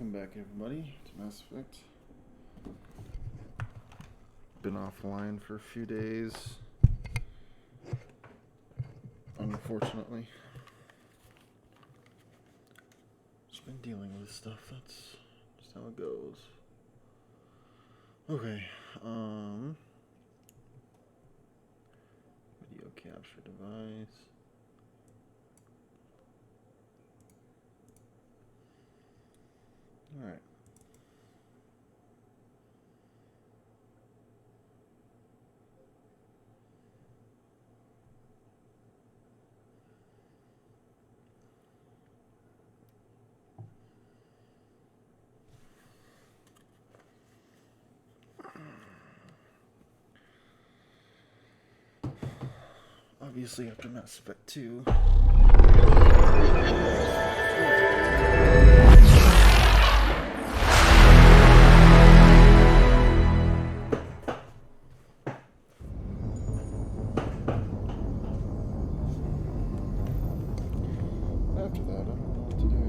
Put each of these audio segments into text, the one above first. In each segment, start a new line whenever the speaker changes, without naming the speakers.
Welcome back, everybody, to Mass Effect. Been offline for a few days, unfortunately. Just been dealing with stuff, that's just how it goes. Okay, video capture device. Alright. Obviously after Mass Effect 2. After that, I don't know what to do.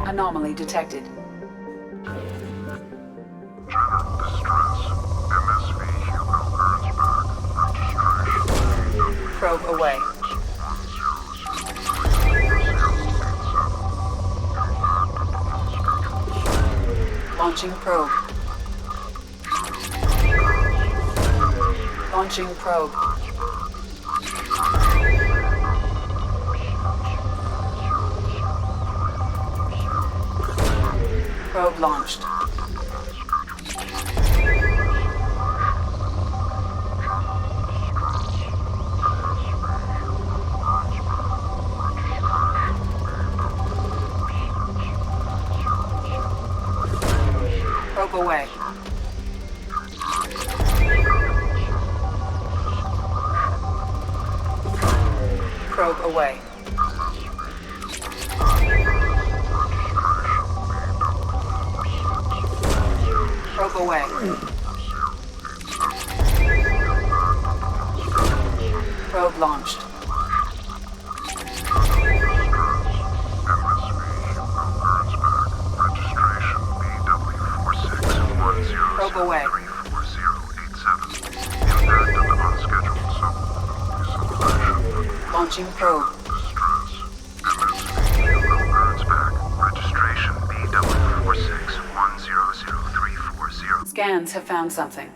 Anomaly detected.
General distress. MSV Hugo Gernsback. Registration.
Probe away.
1006.
Launching probe. Launching probe. Probe launched. Probe away. Probe away. Probe away. Probe launched. Probe away. Launching probe.
Registration BW46100340.
Scans have found something.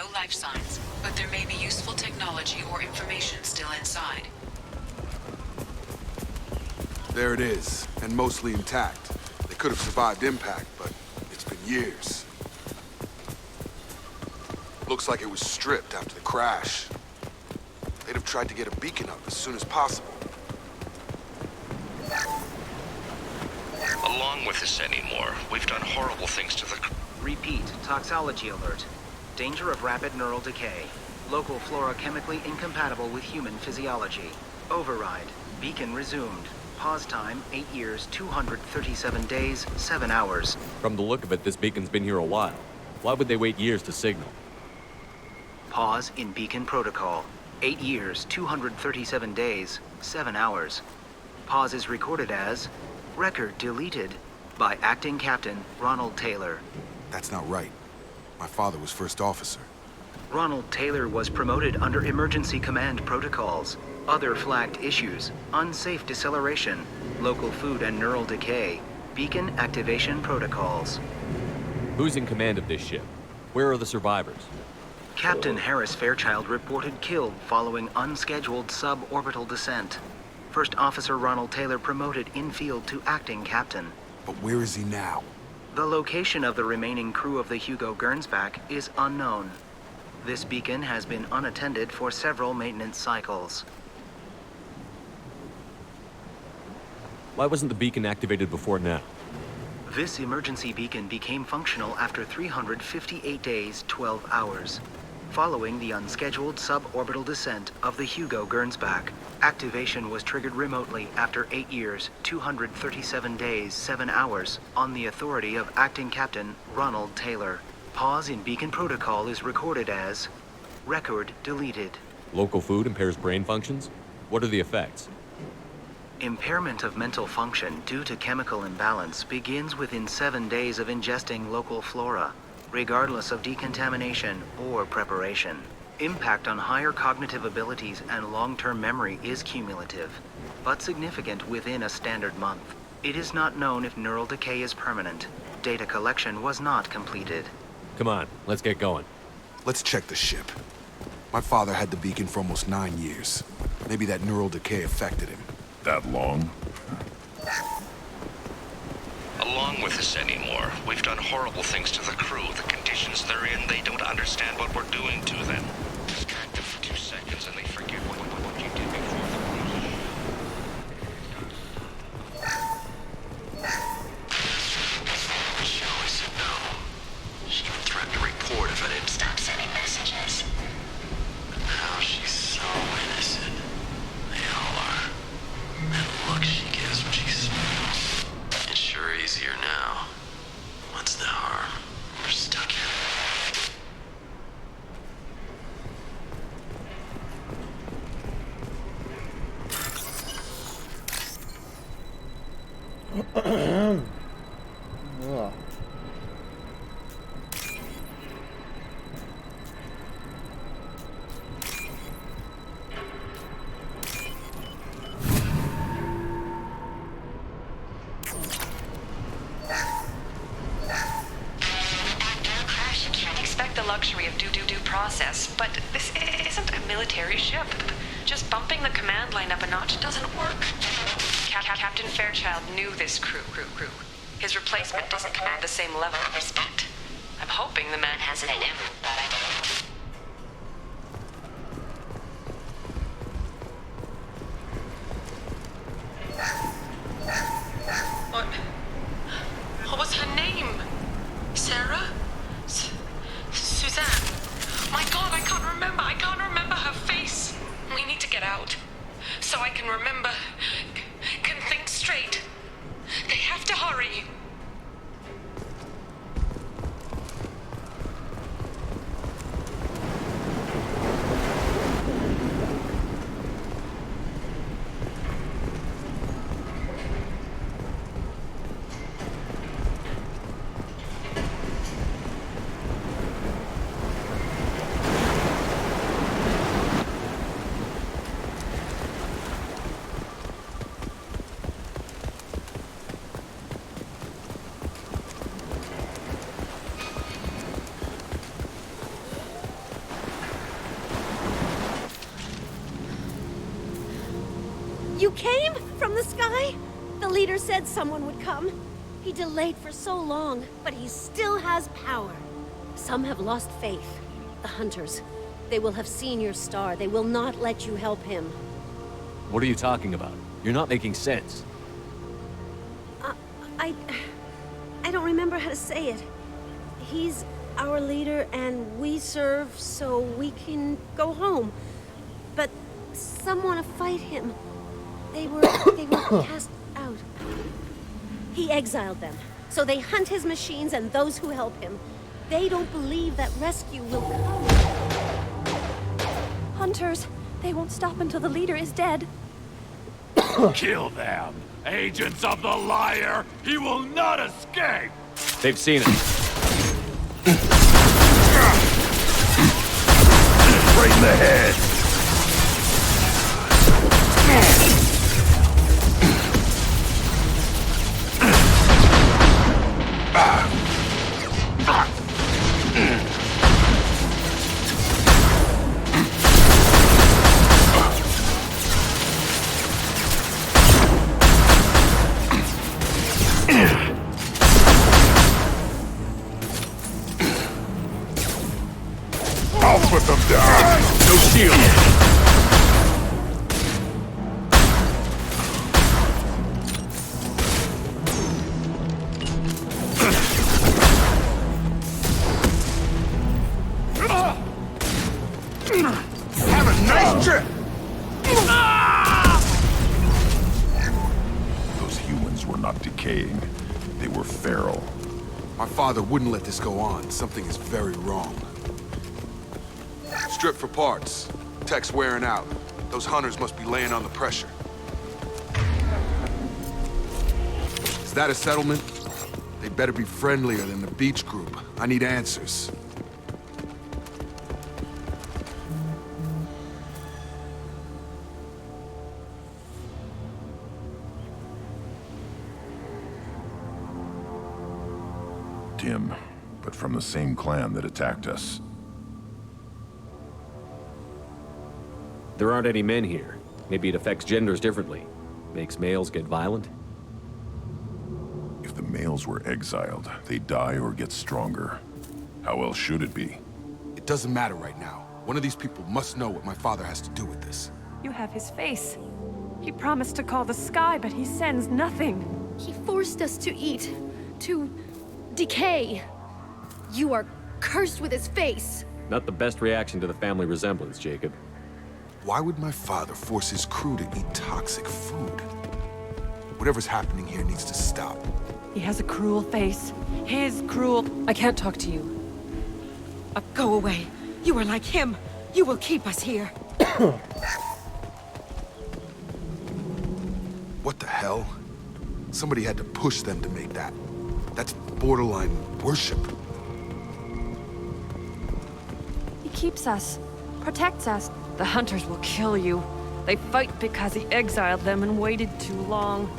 no life signs, but there may be useful technology or information still inside.
There it is, and mostly intact. They could have survived impact, but it's been years. Looks like it was stripped after the crash. They'd have tried to get a beacon up as soon as possible.
Along with this anymore, we've done horrible things to the...
Repeat, toxology alert. Danger of rapid neural decay. Local flora chemically incompatible with human physiology. Override. Beacon resumed. Pause time, 8 years, 237 days, 7 hours.
From the look of it, this beacon's been here a while. Why would they wait years to signal?
Pause in beacon protocol. 8 years, 237 days, 7 hours. Pause is recorded as... Record deleted by Acting Captain Ronald Taylor.
That's not right. My father was first officer.
Ronald Taylor was promoted under emergency command protocols. Other flagged issues: unsafe deceleration, local food and neural decay, beacon activation protocols.
Who's in command of this ship? Where are the survivors?
Captain Harris Fairchild reported killed following unscheduled suborbital descent. First Officer Ronald Taylor promoted in-field to acting captain.
But where is he now?
The location of the remaining crew of the Hugo Gernsback is unknown. This beacon has been unattended for several maintenance cycles.
Why wasn't the beacon activated before now?
This emergency beacon became functional after 358 days, 12 hours. Following the unscheduled suborbital descent of the Hugo Gernsback, activation was triggered remotely after 8 years, 237 days, 7 hours, on the authority of Acting Captain Ronald Taylor. Pause in beacon protocol is recorded as... Record deleted.
Local food impairs brain functions? What are the effects?
Impairment of mental function due to chemical imbalance begins within 7 days of ingesting local flora, regardless of decontamination or preparation. Impact on higher cognitive abilities and long-term memory is cumulative, but significant within a standard month. It is not known if neural decay is permanent. Data collection was not completed.
Come on, let's get going.
Let's check the ship. My father had the beacon for almost 9 years. Maybe that neural decay affected him.
That long?
Along with this anymore, we've done horrible things to the crew. The conditions they're in, they don't understand what we're doing to them. Distract them for 2 seconds and they forget what you did before the cruise.
She always said no. She even threatened to report if I didn't stop sending messages. But now she's so innocent. They all are. That look she gives when she smiles. It's sure easier now. What's the harm? We're stuck here.
Ugh.
Crash, you can't expect the luxury of due process, but this isn't a military ship. Just bumping the command line up a notch doesn't work. Captain Fairchild knew this crew. His replacement doesn't command the same level of respect. I'm hoping the man has it in him, but I don't. What was her name? Sarah? Suzanne? My God, I can't remember her face. We need to get out. So I can remember, can think straight. They have to hurry.
came from the sky? The leader said someone would come. He delayed for so long, but he still has power. Some have lost faith. The Hunters. They will have seen your star. They will not let you help him.
What are you talking about? You're not making sense.
I don't remember how to say it. He's our leader and we serve so we can go home. But some want to fight him. They were cast out. He exiled them, so they hunt his machines and those who help him. They don't believe that rescue will come.
Hunters, they won't stop until the leader is dead.
Kill them! Agents of the liar! He will not escape!
They've seen it.
Right in the head! I'll put them down! No shield!
Have a nice trip!
Those humans were not decaying. They were feral.
My father wouldn't let this go on. Something is very wrong. Strip for parts. Tech's wearing out. Those hunters must be laying on the pressure. Is that a settlement? They better be friendlier than the beach group. I need answers.
Tim, but from the same clan that attacked us.
There aren't any men here. Maybe it affects genders differently. Makes males get violent?
If the males were exiled, they die or get stronger. How else should it be?
It doesn't matter right now. One of these people must know what my father has to do with this.
You have his face. He promised to call the sky, but he sends nothing.
He forced us to eat, to decay. You are cursed with his face.
Not the best reaction to the family resemblance, Jacob.
Why would my father force his crew to eat toxic food? Whatever's happening here needs to stop.
He has a cruel face. His cruel...
I can't talk to you. Go away. You are like him. You will keep us here.
What the hell? Somebody had to push them to make that. That's borderline worship.
He keeps us, protects us. The Hunters will kill you. They fight because he exiled them and waited too long.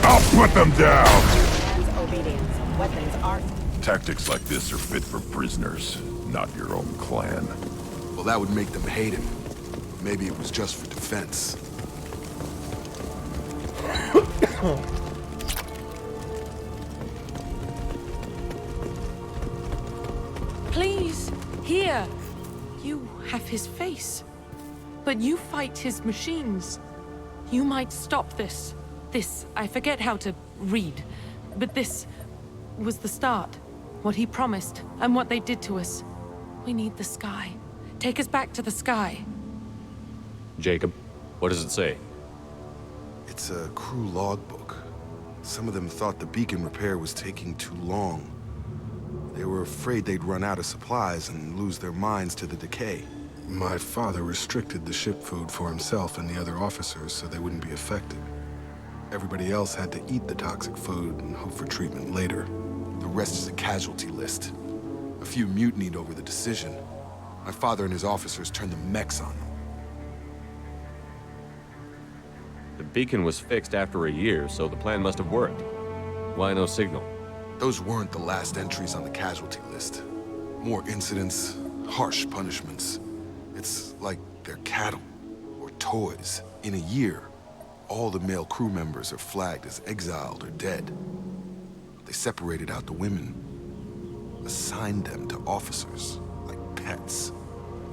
I'll put them down!
Obedience. Weapons are...
Tactics like this are fit for prisoners, not your own clan.
Well, that would make them hate him. Maybe it was just for defense.
Please, here. You have his face. But you fight his machines. You might stop this. This, I forget how to read. But this was the start. What he promised, and what they did to us. We need the sky. Take us back to the sky.
Jacob, what does it say?
It's a crew logbook. Some of them thought the beacon repair was taking too long. They were afraid they'd run out of supplies and lose their minds to the decay. My father restricted the ship food for himself and the other officers so they wouldn't be affected. Everybody else had to eat the toxic food and hope for treatment later. The rest is a casualty list. A few mutinied over the decision. My father and his officers turned the mechs on them.
The beacon was fixed after a year, so the plan must have worked. Why no signal?
Those weren't the last entries on the casualty list. More incidents, harsh punishments. It's like they're cattle, or toys. In a year, all the male crew members are flagged as exiled or dead. They separated out the women, assigned them to officers, like pets.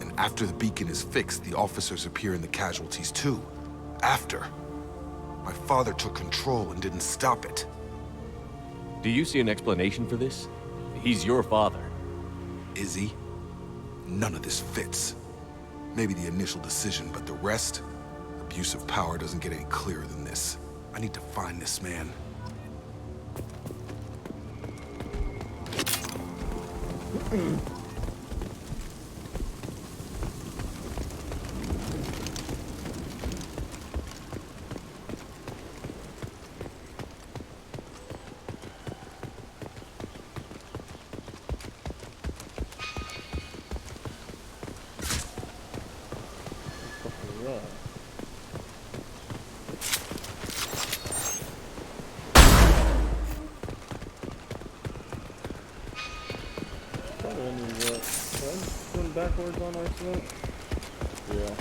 And after the beacon is fixed, the officers appear in the casualties too. After. My father took control and didn't stop it.
Do you see an explanation for this? He's your father.
Is he? None of this fits. Maybe the initial decision, but the rest? Abuse of power doesn't get any clearer than this. I need to find this man.
Backwards on accident? Yeah.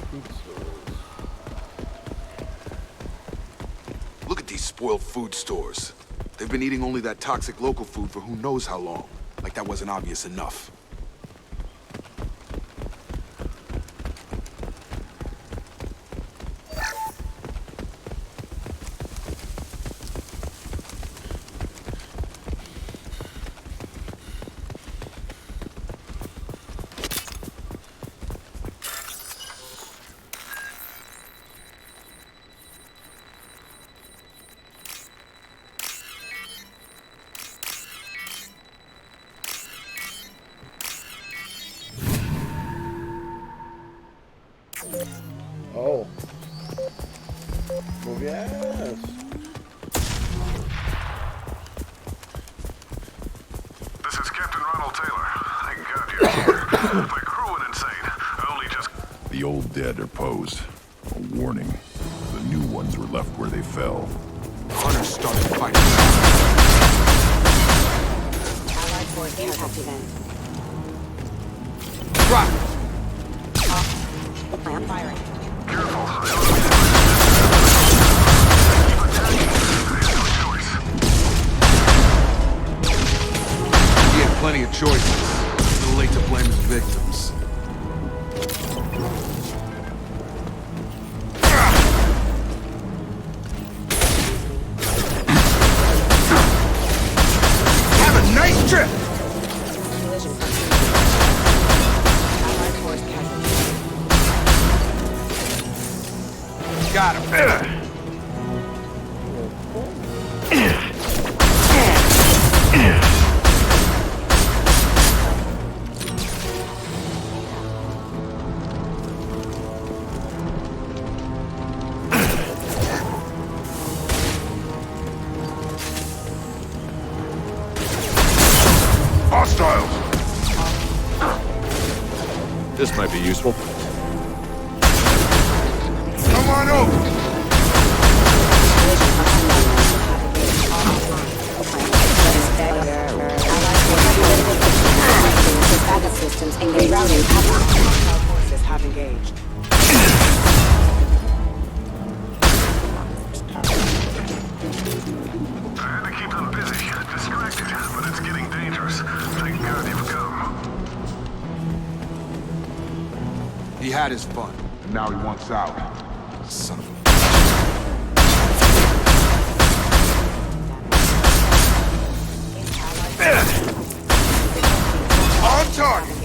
Food stores.
Look at these spoiled food stores. They've been eating only that toxic local food for who knows how long. Like that wasn't obvious enough.
Oh. Move your ass.
This is Captain Ronald Taylor. Thank God you're here. My crew went insane. Only just...
The old dead are posed. A warning. The new ones were left where they fell.
Hunters started fighting.
Allied force impact event.
Drop!
I'm firing.
He had plenty of choices. Too late to blame his victims. Have a nice trip!
Allied force casualty.
Got him.
Hostiles!
This might be useful.
Come on over!
Backup systems and rerouting. Allied forces have engaged.
I had to keep them busy, distracted, but it's getting dangerous. Thank God you've come.
He had his fun.
And now he wants out.
Son of a... On target!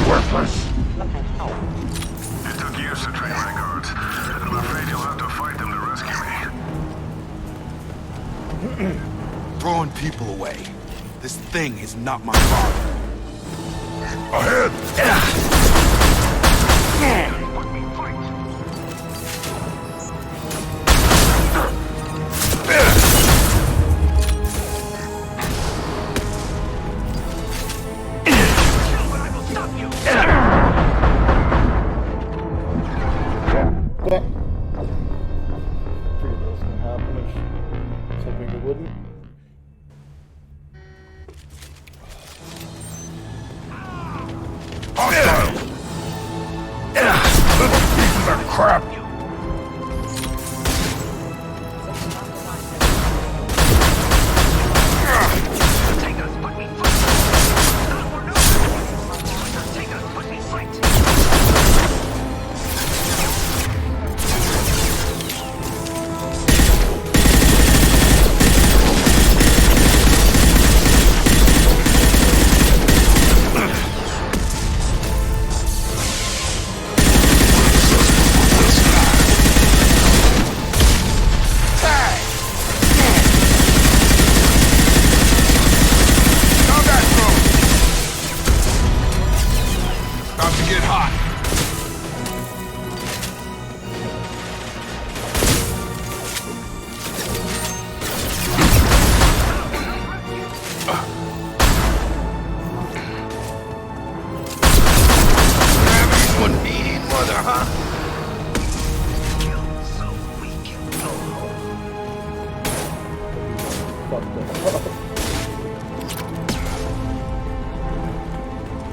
Worthless.
It took years to train my guards. I'm afraid you'll have to fight them to rescue me.
Throwing people away. This thing is not my father.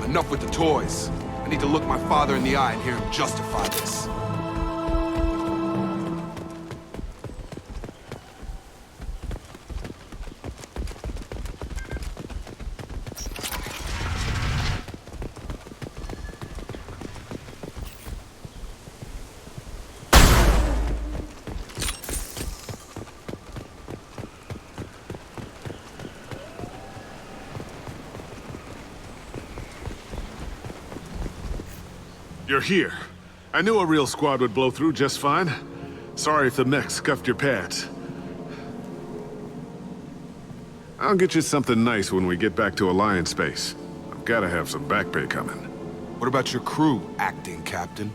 Enough with the toys. I need to look my father in the eye and hear him justify this.
You're here. I knew a real squad would blow through just fine. Sorry if the mech scuffed your pads. I'll get you something nice when we get back to Alliance base. I've gotta have some back pay coming.
What about your crew, acting captain?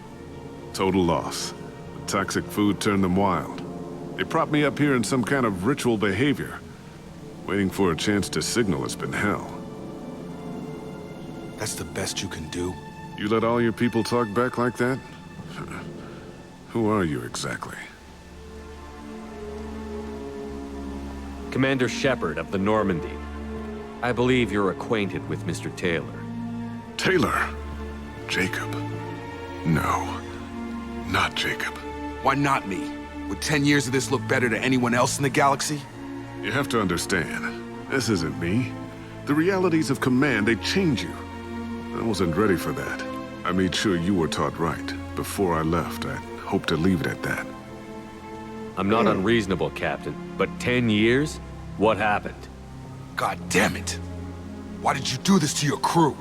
Total loss. The toxic food turned them wild. They propped me up here in some kind of ritual behavior. Waiting for a chance to signal has been hell.
That's the best you can do?
You let all your people talk back like that? Who are you exactly?
Commander Shepard of the Normandy. I believe you're acquainted with Mr. Taylor.
Taylor? Jacob? No. Not Jacob.
Why not me? Would 10 years of this look better to anyone else in the galaxy?
You have to understand, this isn't me. The realities of command, they change you. I wasn't ready for that. I made sure you were taught right. Before I left, I hoped to leave it at that.
I'm not unreasonable, Captain, but 10 years? What happened?
God damn it! Why did you do this to your crew?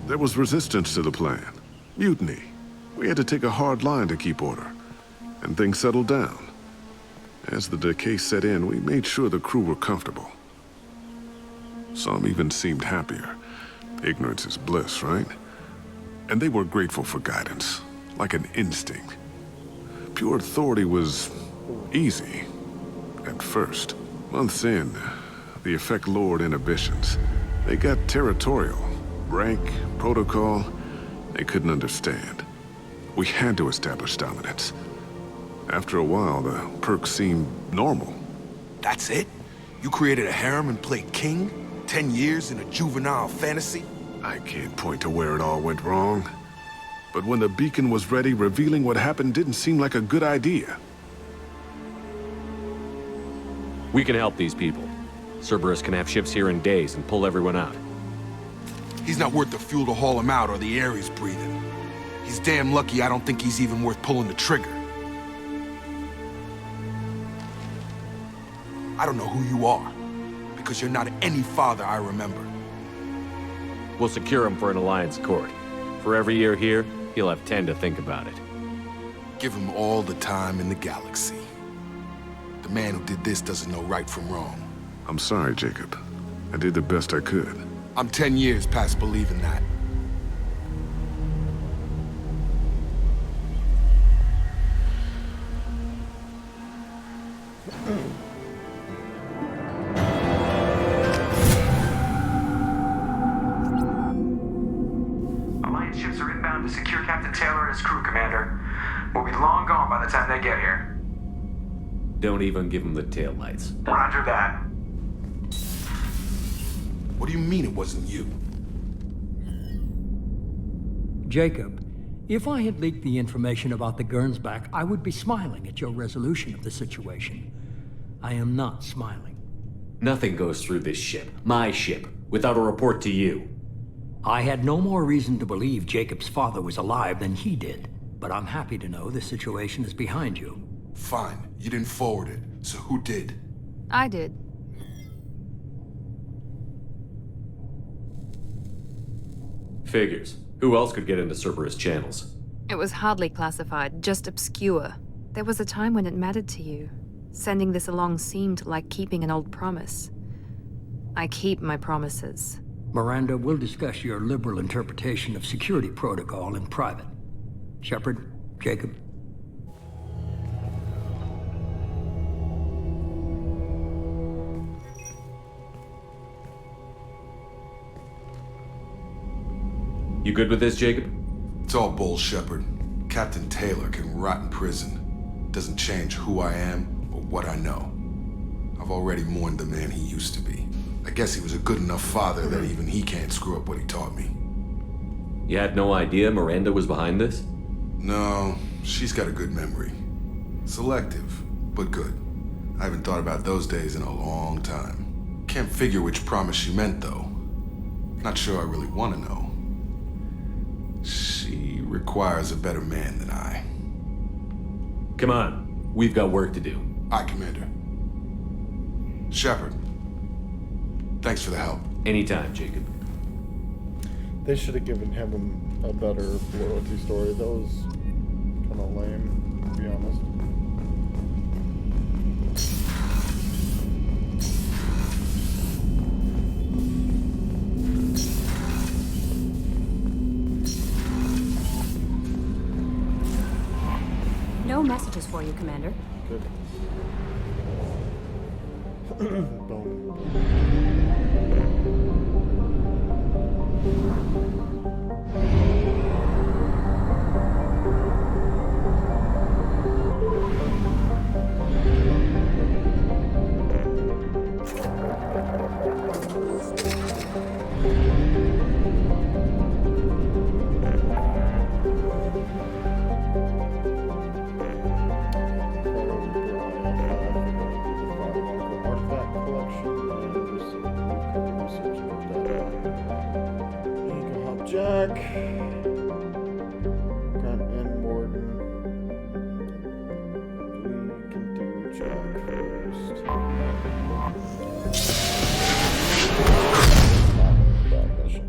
There was resistance to the plan. Mutiny. We had to take a hard line to keep order. And things settled down. As the decay set in, we made sure the crew were comfortable. Some even seemed happier. Ignorance is bliss, right? And they were grateful for guidance, like an instinct. Pure authority was easy, at first. Months in, the effect lowered inhibitions. They got territorial. Rank, protocol, they couldn't understand. We had to establish dominance. After a while, the perks seemed normal.
That's it? You created a harem and played king? 10 years in a juvenile fantasy?
I can't point to where it all went wrong. But when the beacon was ready, revealing what happened didn't seem like a good idea.
We can help these people. Cerberus can have ships here in days and pull everyone out.
He's not worth the fuel to haul him out or the air he's breathing. He's damn lucky I don't think he's even worth pulling the trigger. I don't know who you are, because you're not any father I remember.
We'll secure him for an Alliance court. For every year here, he'll have 10 to think about it.
Give him all the time in the galaxy. The man who did this doesn't know right from wrong.
I'm sorry, Jacob. I did the best I could.
I'm 10 years past believing that.
Alliance ships are inbound to secure Captain Taylor and his crew, Commander. We'll be long gone by the time they get here.
Don't even give him the taillights.
Roger that.
What do you mean it wasn't you?
Jacob, if I had leaked the information about the Gernsback, I would be smiling at your resolution of the situation. I am not smiling.
Nothing goes through this ship, my ship, without a report to you.
I had no more reason to believe Jacob's father was alive than he did, but I'm happy to know the situation is behind you.
Fine, you didn't forward it, so who did?
I did.
Figures. Who else could get into Cerberus channels?
It was hardly classified, just obscure. There was a time when it mattered to you. Sending this along seemed like keeping an old promise. I keep my promises.
Miranda, we'll discuss your liberal interpretation of security protocol in private. Shepard, Jacob.
You good with this, Jacob?
It's all bull, Shepard. Captain Taylor can rot in prison. Doesn't change who I am or what I know. I've already mourned the man he used to be. I guess he was a good enough father that even he can't screw up what he taught me.
You had no idea Miranda was behind this?
No, she's got a good memory. Selective, but good. I haven't thought about those days in a long time. Can't figure which promise she meant, though. Not sure I really want to know. She requires a better man than I.
Come on, we've got work to do.
Aye, Commander. Shepard, thanks for the help.
Anytime, Jacob.
They should have given him a better loyalty story. That was kind of lame, to be honest.
No messages for you, Commander.
Good. Boom. Jack, Grant and Morden. We can do Jack first. Not that mission.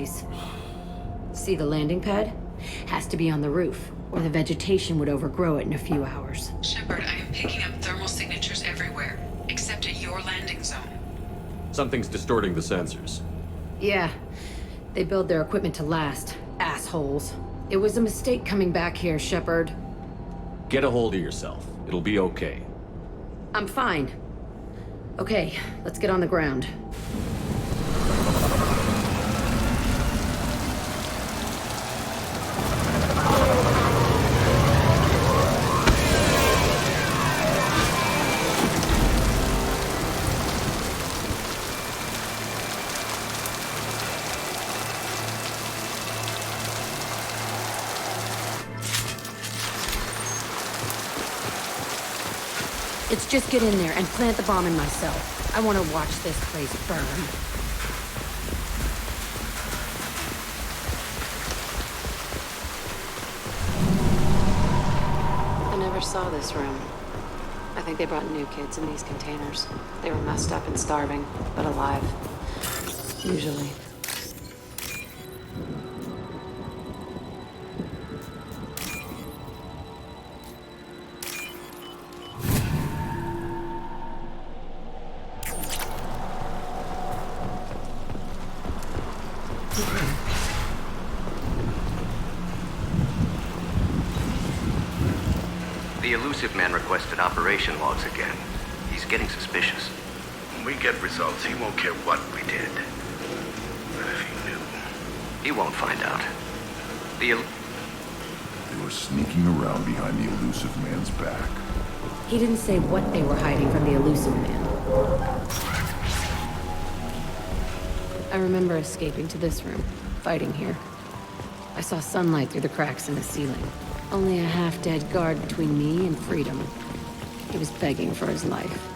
place. See the landing pad? Has to be on the roof, or the vegetation would overgrow it in a few hours.
Shepard, I am picking up thermal signatures everywhere, except at your landing zone.
Something's distorting the sensors.
Yeah, they build their equipment to last. Assholes. It was a mistake coming back here, Shepard.
Get a hold of yourself. It'll be okay.
I'm fine. Okay, let's get on the ground. Let's just get in there and plant the bomb in myself. I want to watch this place burn.
I never saw this room. I think they brought new kids in these containers. They were messed up and starving, but alive. Usually.
The elusive man requested operation logs again. He's getting suspicious.
When we get results, he won't care what we did. But if he knew...
He won't find out.
They were sneaking around behind the elusive man's back.
He didn't say what they were hiding from the elusive man. I remember escaping to this room, fighting here. I saw sunlight through the cracks in the ceiling. Only a half-dead guard between me and freedom. He was begging for his life.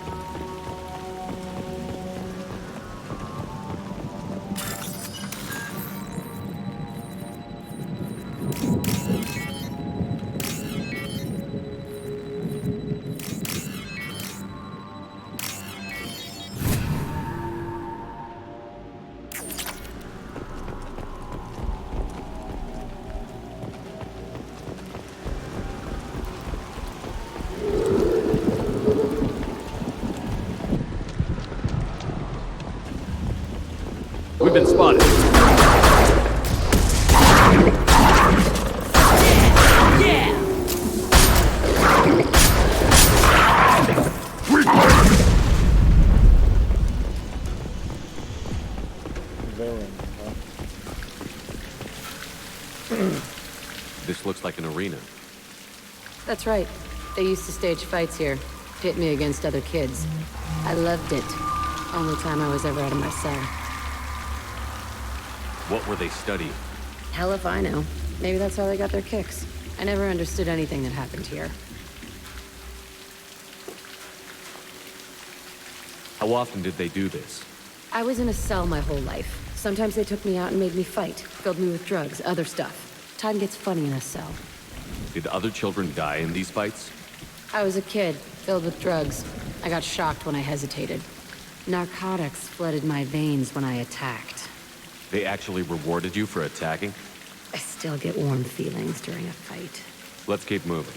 We've been spotted. This looks like an arena.
That's right. They used to stage fights here. Pit me against other kids. I loved it. Only time I was ever out of my cell.
What were they studying?
Hell if I know. Maybe that's how they got their kicks. I never understood anything that happened here.
How often did they do this?
I was in a cell my whole life. Sometimes they took me out and made me fight. Filled me with drugs, other stuff. Time gets funny in a cell.
Did other children die in these fights?
I was a kid, filled with drugs. I got shocked when I hesitated. Narcotics flooded my veins when I attacked.
They actually rewarded you for attacking?
I still get warm feelings during a fight.
Let's keep moving.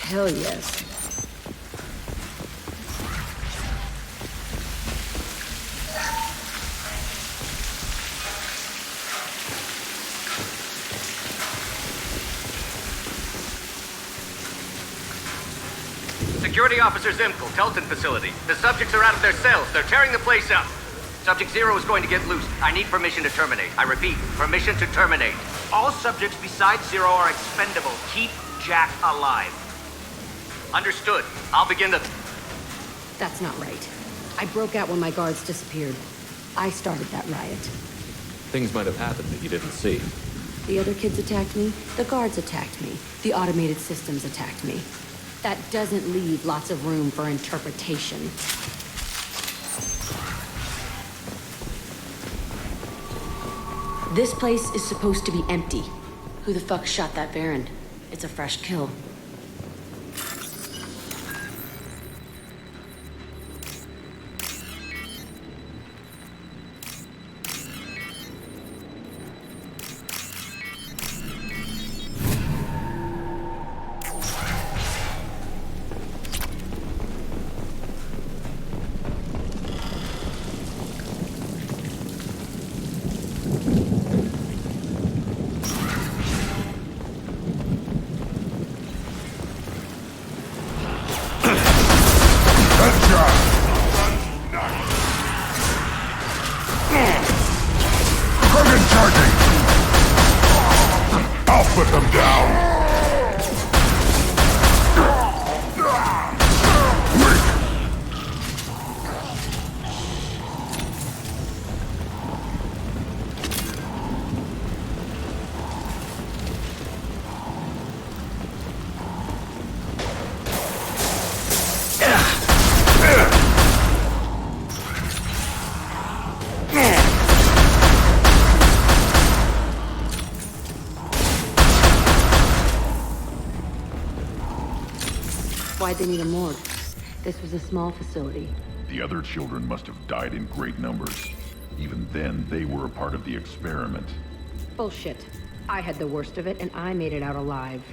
Hell yes.
Security Officer Zimkel, Telton facility. The subjects are out of their cells. They're tearing the place up. Subject Zero is going to get loose. I need permission to terminate. I repeat, permission to terminate. All subjects besides Zero are expendable. Keep Jack alive. Understood. I'll begin the...
That's not right. I broke out when my guards disappeared. I started that riot.
Things might have happened that you didn't see.
The other kids attacked me. The guards attacked me. The automated systems attacked me. That doesn't leave lots of room for interpretation. This place is supposed to be empty. Who the fuck shot that Baron? It's a fresh kill.
Put them down!
Why'd they need a morgue? This was a small facility.
The other children must have died in great numbers. Even then, they were a part of the experiment.
Bullshit. I had the worst of it, and I made it out alive.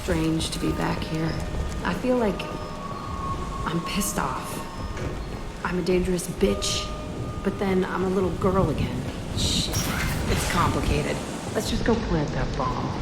Strange to be back here. I feel like I'm pissed off. I'm a dangerous bitch, but then I'm a little girl again. Shit, it's complicated. Let's just go plant that bomb.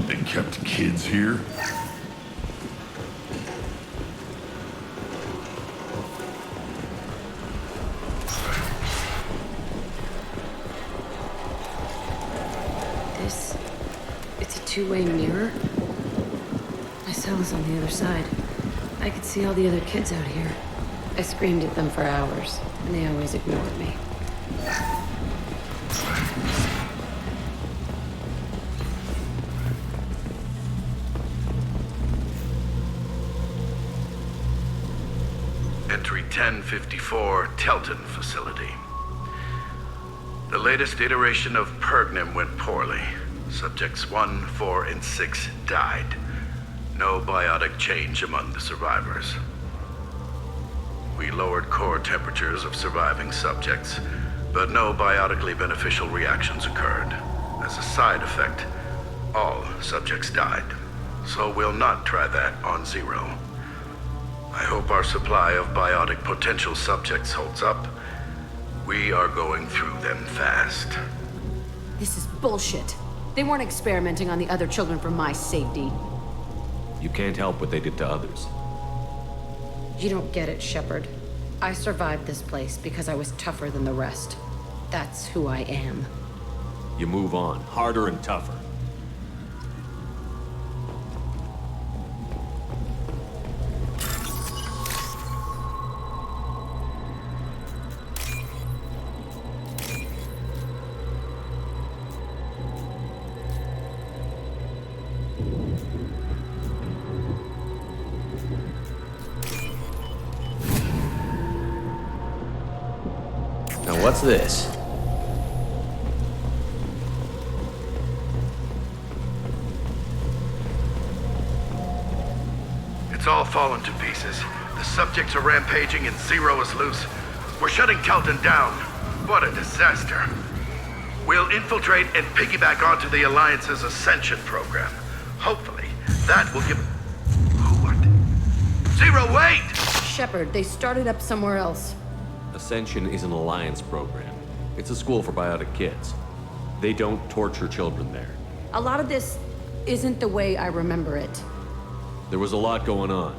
They kept kids here?
It's a two-way mirror. My cell is on the other side. I could see all the other kids out here. I screamed at them for hours, and they always ignored me.
Entry 1054, Telton facility. The latest iteration of Pergnum went poorly. Subjects 1, 4, and 6 died. No biotic change among the survivors. We lowered core temperatures of surviving subjects, but no biotically beneficial reactions occurred. As a side effect, all subjects died. So we'll not try that on Zero. I hope our supply of biotic potential subjects holds up. We are going through them fast.
This is bullshit. They weren't experimenting on the other children for my safety.
You can't help what they did to others.
You don't get it, Shepard. I survived this place because I was tougher than the rest. That's who I am.
You move on, harder and tougher.
What's this?
It's all fallen to pieces. The subjects are rampaging and Zero is loose. We're shutting Telton down. What a disaster. We'll infiltrate and piggyback onto the Alliance's Ascension program. Hopefully, that will give... Who are they? Zero, wait!
Shepard, they started up somewhere else.
Ascension is an Alliance program. It's a school for biotic kids. They don't torture children there.
A lot of this isn't the way I remember it.
There was a lot going on.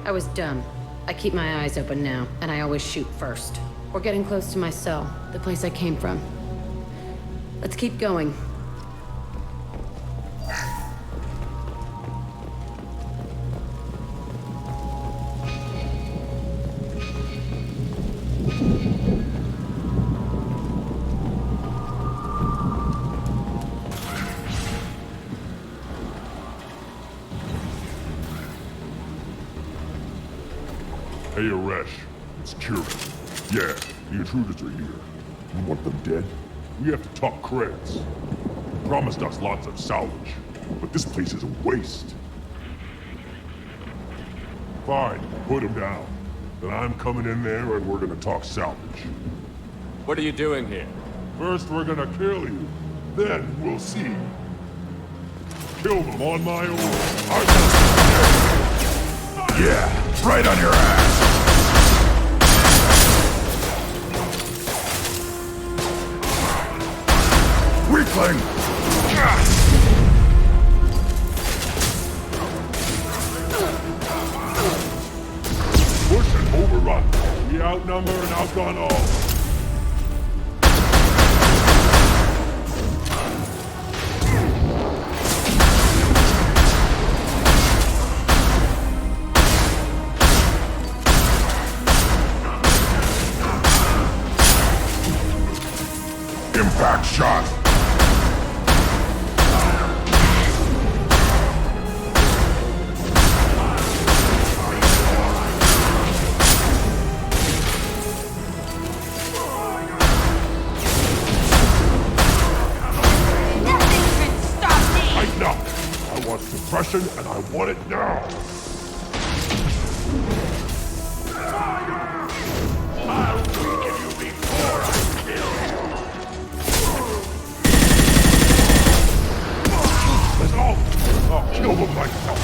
I was dumb. I keep my eyes open now, and I always shoot first. We're getting close to my cell, the place I came from. Let's keep going.
Hey, Aresh. It's Kieran. Yeah, the intruders are here. You want them dead? We have to talk creds. You promised us lots of salvage, but this place is a waste. Fine, put him down. Then I'm coming in there and we're gonna talk salvage.
What are you doing here?
First we're gonna kill you, then we'll see. Kill them on my own. Yeah, right on your ass. Weakling! Push and overrun. We outnumber and outgun all. Impact shot! Suppression, and I want it now! I'll weaken you before I kill you! I'll kill them myself!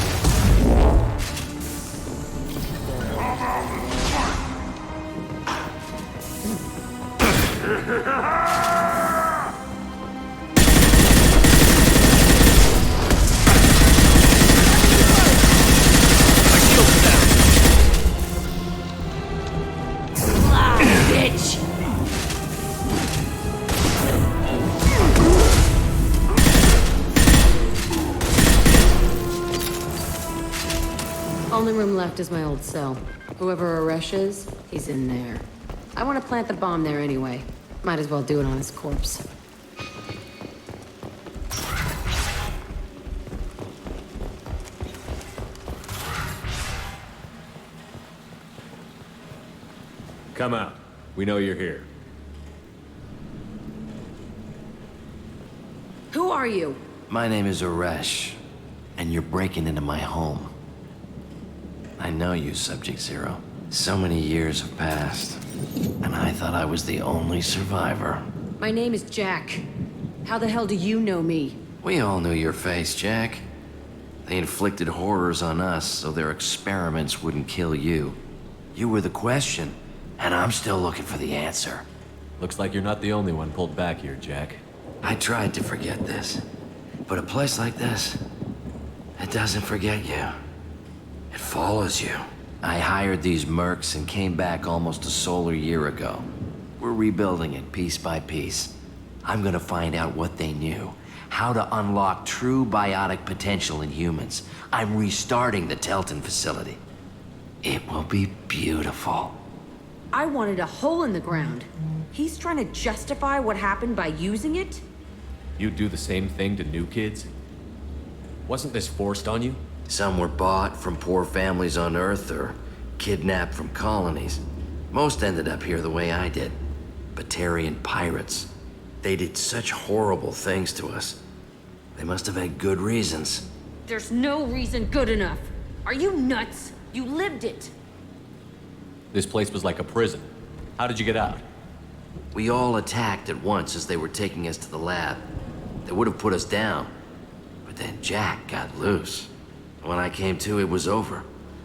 Only room left is my old cell. Whoever Aresh is, he's in there. I want to plant the bomb there anyway. Might as well do it on his corpse.
Come out. We know you're here.
Who are you?
My name is Aresh, and you're breaking into my home. I know you, Subject Zero. So many years have passed, and I thought I was the only survivor.
My name is Jack. How the hell do you know me?
We all knew your face, Jack. They inflicted horrors on us so their experiments wouldn't kill you. You were the question, and I'm still looking for the answer.
Looks like you're not the only one pulled back here, Jack.
I tried to forget this, but a place like this, it doesn't forget you. It follows you. I hired these mercs and came back almost a solar year ago. We're rebuilding it piece by piece. I'm gonna find out what they knew, how to unlock true biotic potential in humans. I'm restarting the Telton facility. It will be beautiful.
I wanted a hole in the ground. He's trying to justify what happened by using it?
You'd do the same thing to new kids? Wasn't this forced on you?
Some were bought from poor families on Earth or kidnapped from colonies. Most ended up here the way I did. Batarian pirates. They did such horrible things to us. They must have had good reasons.
There's no reason good enough. Are you nuts? You lived it.
This place was like a prison. How did you get out?
We all attacked at once as they were taking us to the lab. They would have put us down. But then Jack got loose. When I came to, it was over.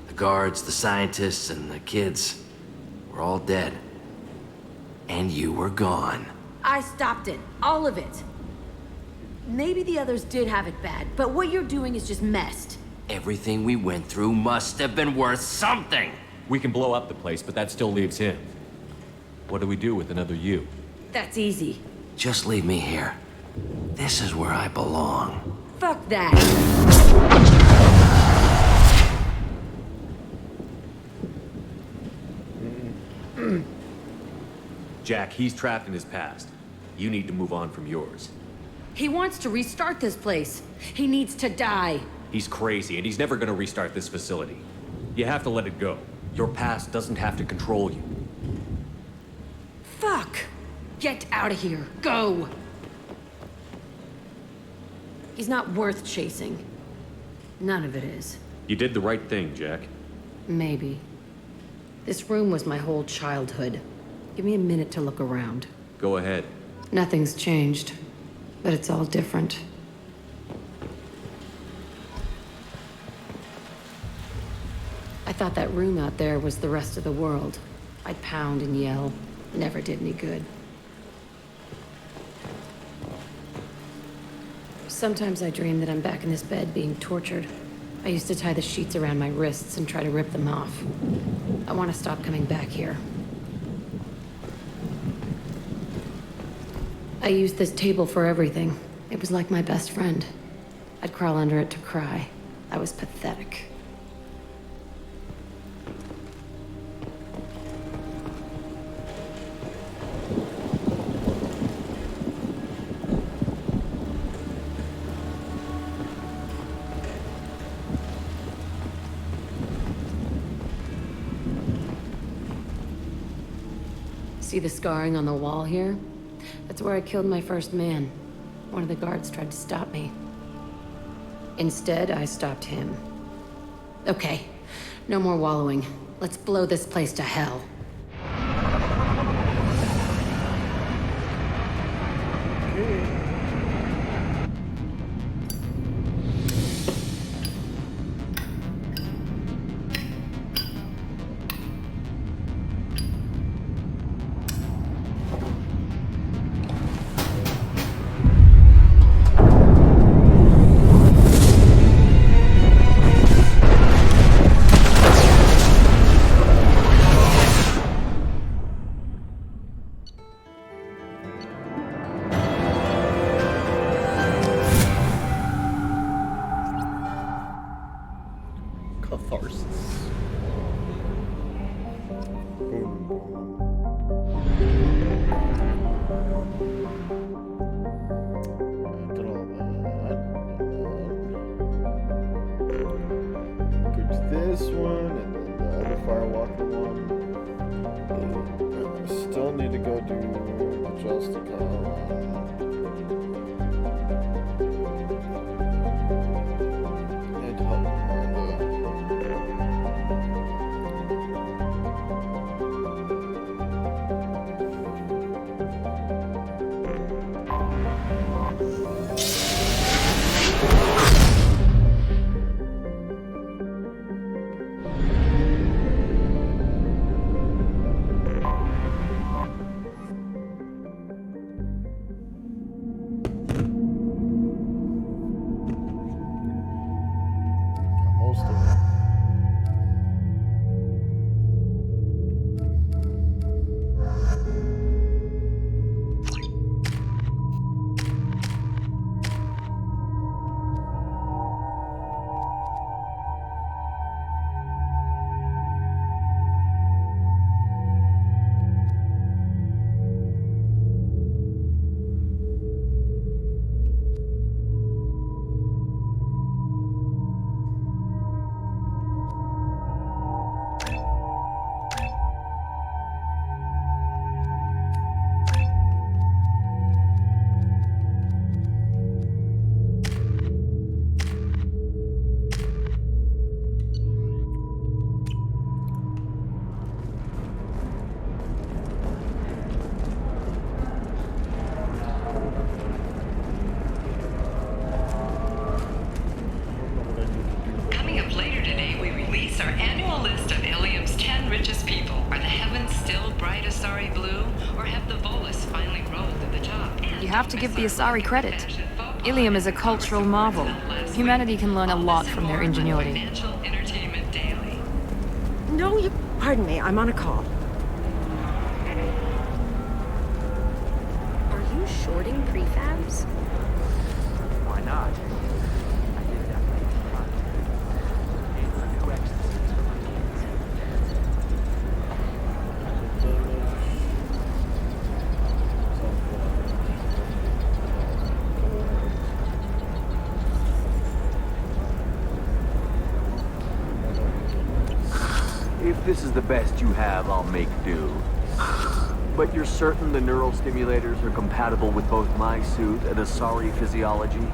The guards, the scientists, and the kids were all dead. And you were gone.
I stopped it. All of it. Maybe the others did have it bad, but what you're doing is just messed.
Everything we went through must have been worth something.
We can blow up the place, but that still leaves him. What do we do with another you?
That's easy.
Just leave me here. This is where I belong.
Fuck that.
Jack, he's trapped in his past. You need to move on from yours.
He wants to restart this place. He needs to die.
He's crazy, and he's never gonna restart this facility. You have to let it go. Your past doesn't have to control you.
Fuck! Get out of here. Go! He's not worth chasing. None of it is.
You did the right thing, Jack.
Maybe. This room was my whole childhood. Give me a minute to look around.
Go ahead.
Nothing's changed, but it's all different. I thought that room out there was the rest of the world. I'd pound and yell. Never did any good. Sometimes I dream that I'm back in this bed being tortured. I used to tie the sheets around my wrists and try to rip them off. I want to stop coming back here. I used this table for everything. It was like my best friend. I'd crawl under it to cry. I was pathetic. See the scarring on the wall here? That's where I killed my first man. One of the guards tried to stop me. Instead, I stopped him. Okay, no more wallowing. Let's blow this place to hell.
Catharsis. Boom, boom. Did all that. Go to this one, and then the other Firewalker one. Still need to go do the Justica one. And help
have to give the Asari credit. Ilium is a cultural marvel. Humanity can learn a lot from their ingenuity.
No, you... Pardon me, I'm on a call.
Are you shorting prefabs?
Why not?
If this is the best you have, I'll make do. But you're certain the neural stimulators are compatible with both my suit and Asari physiology?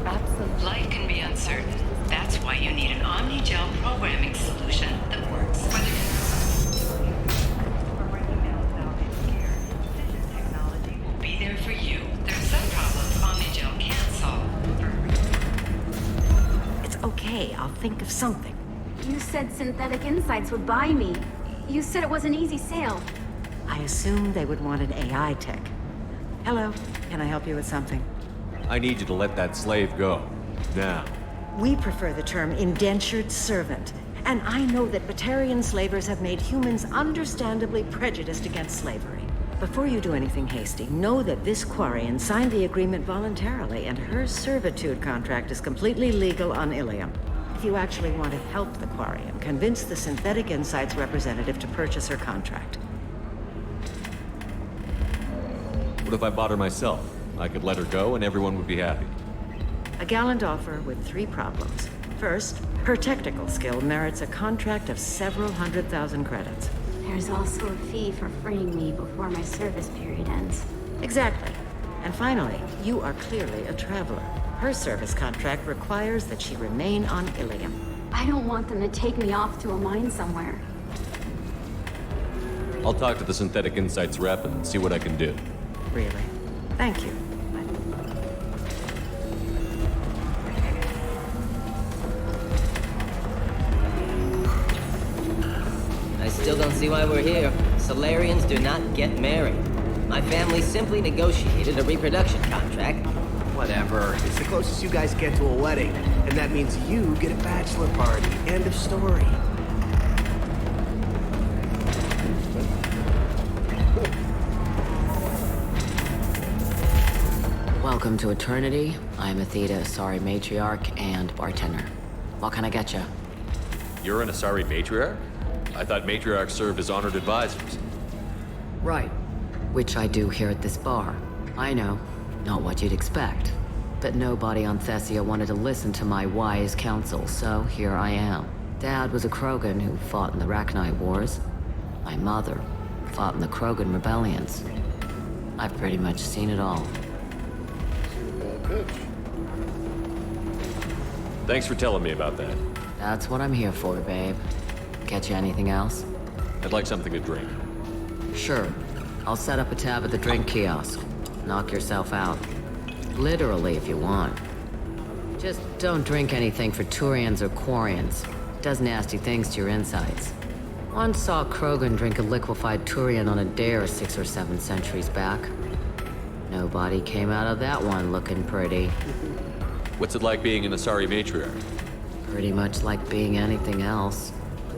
Absolutely.
Life can be uncertain. That's why you need an Omnigel programming solution that works. Technology will be there for you. There are some problems Omnigel can't solve.
It's okay, I'll think of something.
You said Synthetic Insights would buy me. You said it was an easy sale.
I assumed they would want an AI tech. Hello, can I help you with something?
I need you to let that slave go. Now.
We prefer the term indentured servant. And I know that Batarian slavers have made humans understandably prejudiced against slavery. Before you do anything hasty, know that this Quarian signed the agreement voluntarily, and her servitude contract is completely legal on Ilium. If you actually want to help the Quarian, convince the Synthetic Insights representative to purchase her contract.
What if I bought her myself? I could let her go and everyone would be happy.
A gallant offer with 3 problems. First, her technical skill merits a contract of several 100,000 credits.
There's also a fee for freeing me before my service period ends.
Exactly. And finally, you are clearly a traveler. Her service contract requires that she remain on Ilium.
I don't want them to take me off to a mine somewhere.
I'll talk to the Synthetic Insights rep and see what I can do.
Really? Thank you.
I still don't see why we're here. Solarians do not get married. My family simply negotiated a reproduction contract.
Whatever. It's the closest you guys get to a wedding. And that means you get a bachelor party. End of story.
Welcome to Eternity. I'm Athena, Asari matriarch and bartender. What can I get you?
You're an Asari matriarch? I thought matriarchs served as honored advisors.
Right. Which I do here at this bar. I know. Not what you'd expect. But nobody on Thessia wanted to listen to my wise counsel, so here I am. Dad was a Krogan who fought in the Rachni Wars. My mother fought in the Krogan rebellions. I've pretty much seen it all.
Thanks for telling me about that.
That's what I'm here for, babe. Get you anything else?
I'd like something to drink.
Sure. I'll set up a tab at the drink kiosk. Knock yourself out. Literally, if you want. Just don't drink anything for Turians or Quarians. Does nasty things to your insides. Once saw Krogan drink a liquefied Turian on a dare 6 or 7 centuries back. Nobody came out of that one looking pretty.
What's it like being an Asari matriarch?
Pretty much like being anything else.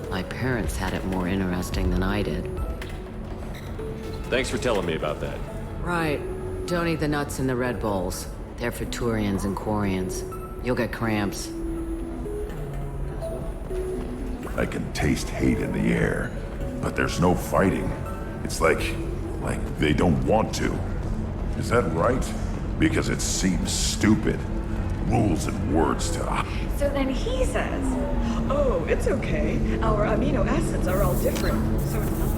My parents had it more interesting than I did.
Thanks for telling me about that.
Right. Don't eat the nuts in the Red Bowls. They're for Turians and Quarians. You'll get cramps.
I can taste hate in the air, but there's no fighting. It's like they don't want to. Is that right? Because it seems stupid. Rules and words to...
So then he says, oh, it's okay. Our amino acids are all different, so it's not...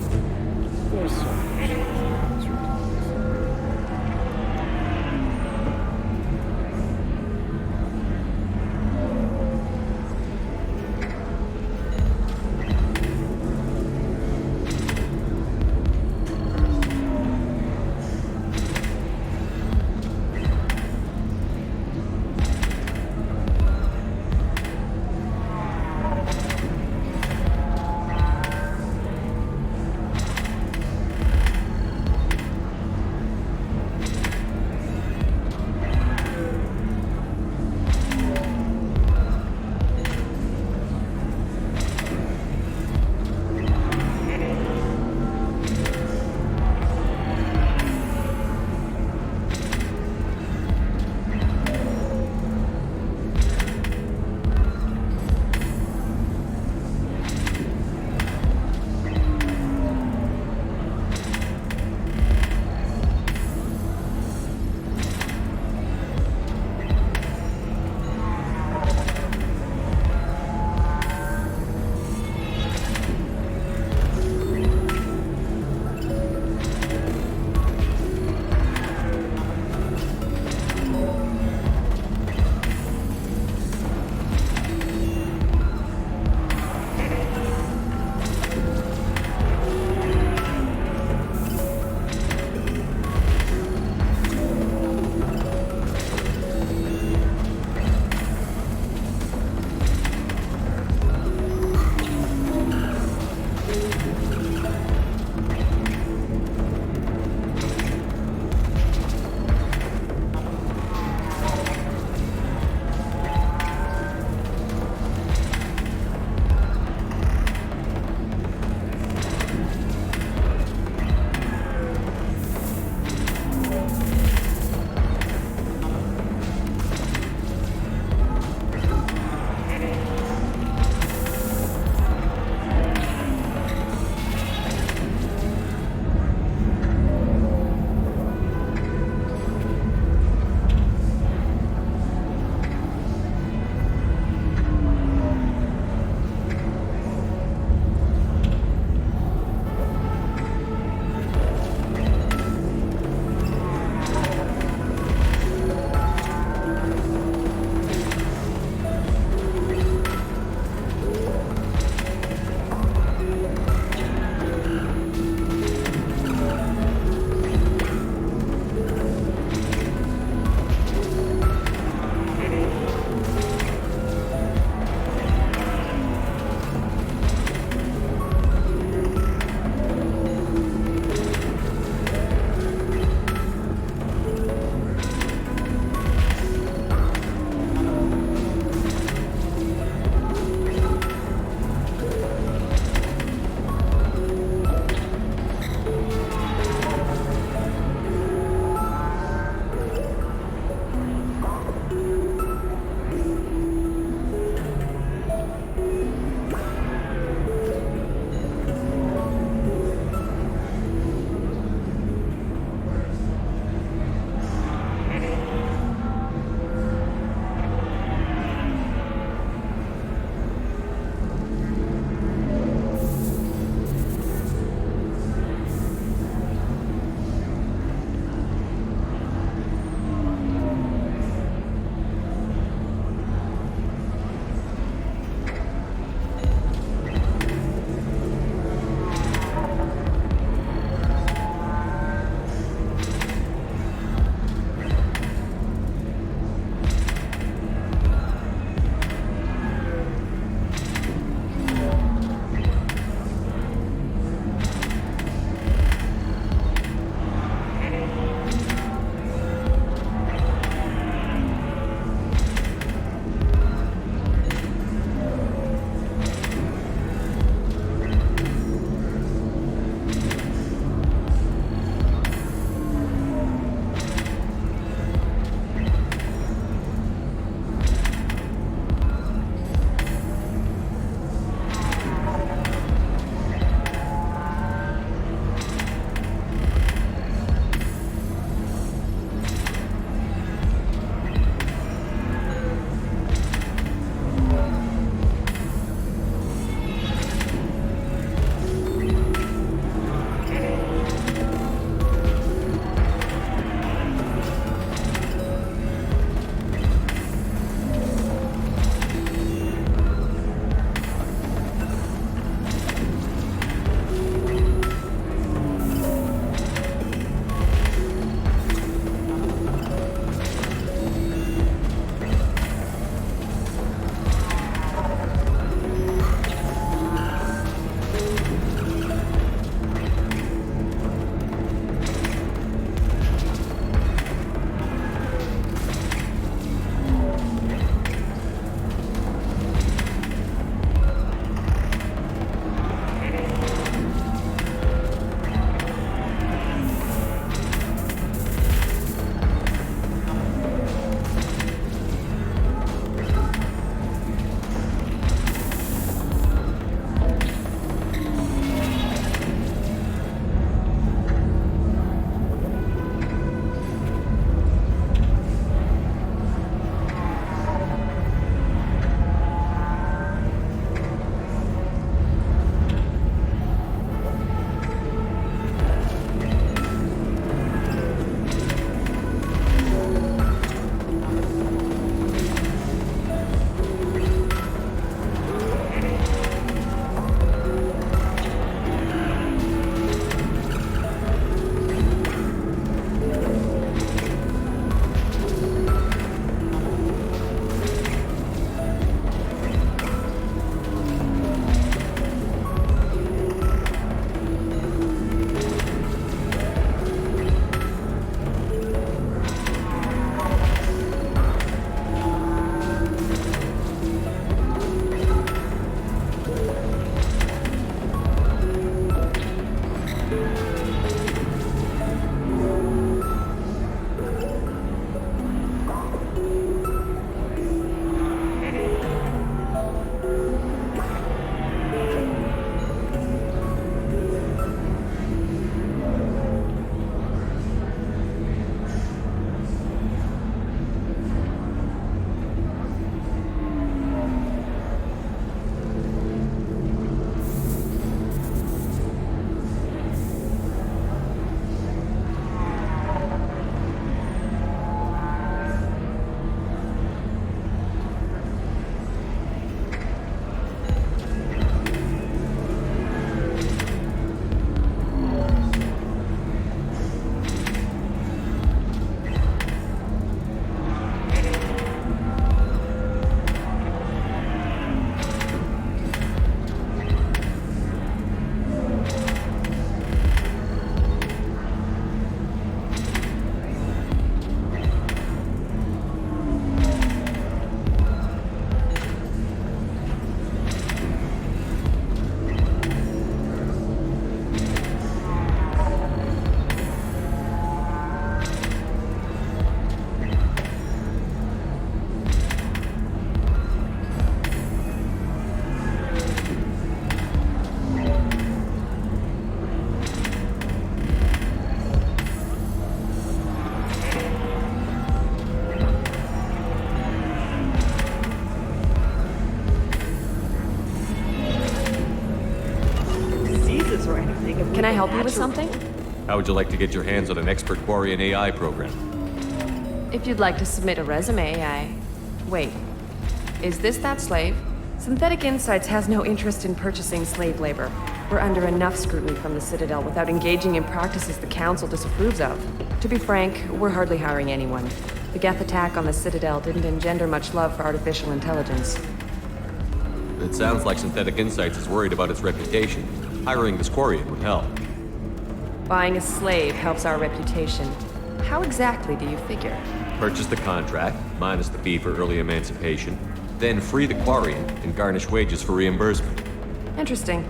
help you with something?
How would you like to get your hands on an expert Quarian AI program?
If you'd like to submit a resume, Wait. Is this that slave? Synthetic Insights has no interest in purchasing slave labor. We're under enough scrutiny from the Citadel without engaging in practices the Council disapproves of. To be frank, we're hardly hiring anyone. The Geth attack on the Citadel didn't engender much love for artificial intelligence.
It sounds like Synthetic Insights is worried about its reputation. Hiring this Quarian would help.
Buying a slave helps our reputation. How exactly do you figure?
Purchase the contract, minus the fee for early emancipation, then free the Quarian and garnish wages for reimbursement.
Interesting.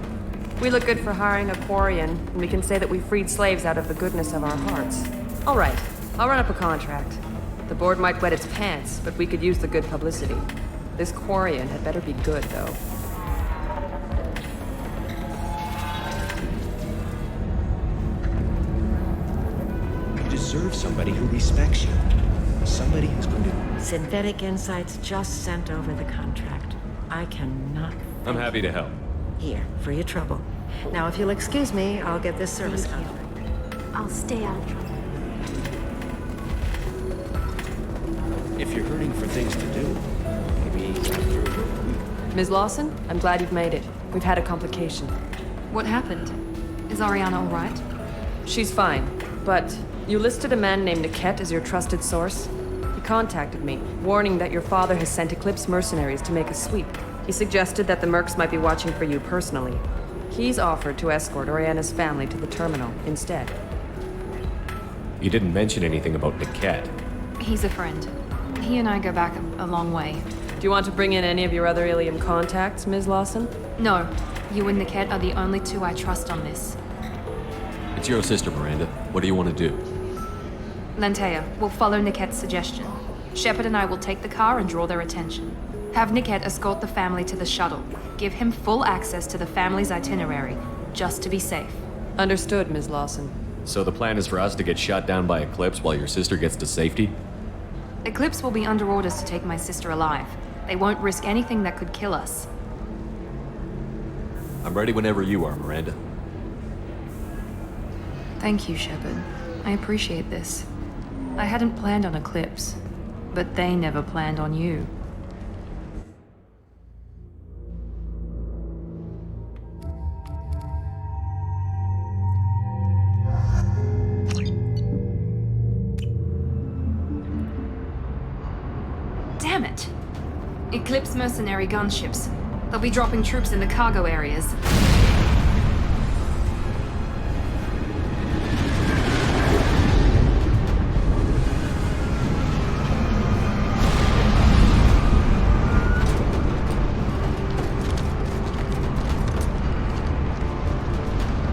We look good for hiring a Quarian, and we can say that we freed slaves out of the goodness of our hearts. All right, I'll run up a contract. The board might wet its pants, but we could use the good publicity. This Quarian had better be good, though.
You deserve somebody who respects you. Somebody who's going to...
Synthetic Insights just sent over the contract. I cannot...
I'm happy to help.
Here, for your trouble. Now, if you'll excuse me, I'll get this service
Thank
contract.
I'll stay out of trouble.
If you're hurting for things to do, maybe after...
Ms. Lawson, I'm glad you've made it. We've had a complication.
What happened? Is Ariana all right?
She's fine, but you listed a man named Niket as your trusted source. He contacted me, warning that your father has sent Eclipse mercenaries to make a sweep. He suggested that the Mercs might be watching for you personally. He's offered to escort Oriana's family to the terminal instead.
You didn't mention anything about Niket.
He's a friend. He and I go back a long way.
Do you want to bring in any of your other Ilium contacts, Ms. Lawson?
No. You and Niket are the only two I trust on this.
It's your sister, Miranda. What do you want to do?
Lantea, we'll follow Niket's suggestion. Shepard and I will take the car and draw their attention. Have Niket escort the family to the shuttle. Give him full access to the family's itinerary, just to be safe.
Understood, Ms. Lawson.
So the plan is for us to get shot down by Eclipse while your sister gets to safety?
Eclipse will be under orders to take my sister alive. They won't risk anything that could kill us.
I'm ready whenever you are, Miranda.
Thank you, Shepard. I appreciate this. I hadn't planned on Eclipse, but they never planned on you. Damn it! Eclipse mercenary gunships. They'll be dropping troops in the cargo areas.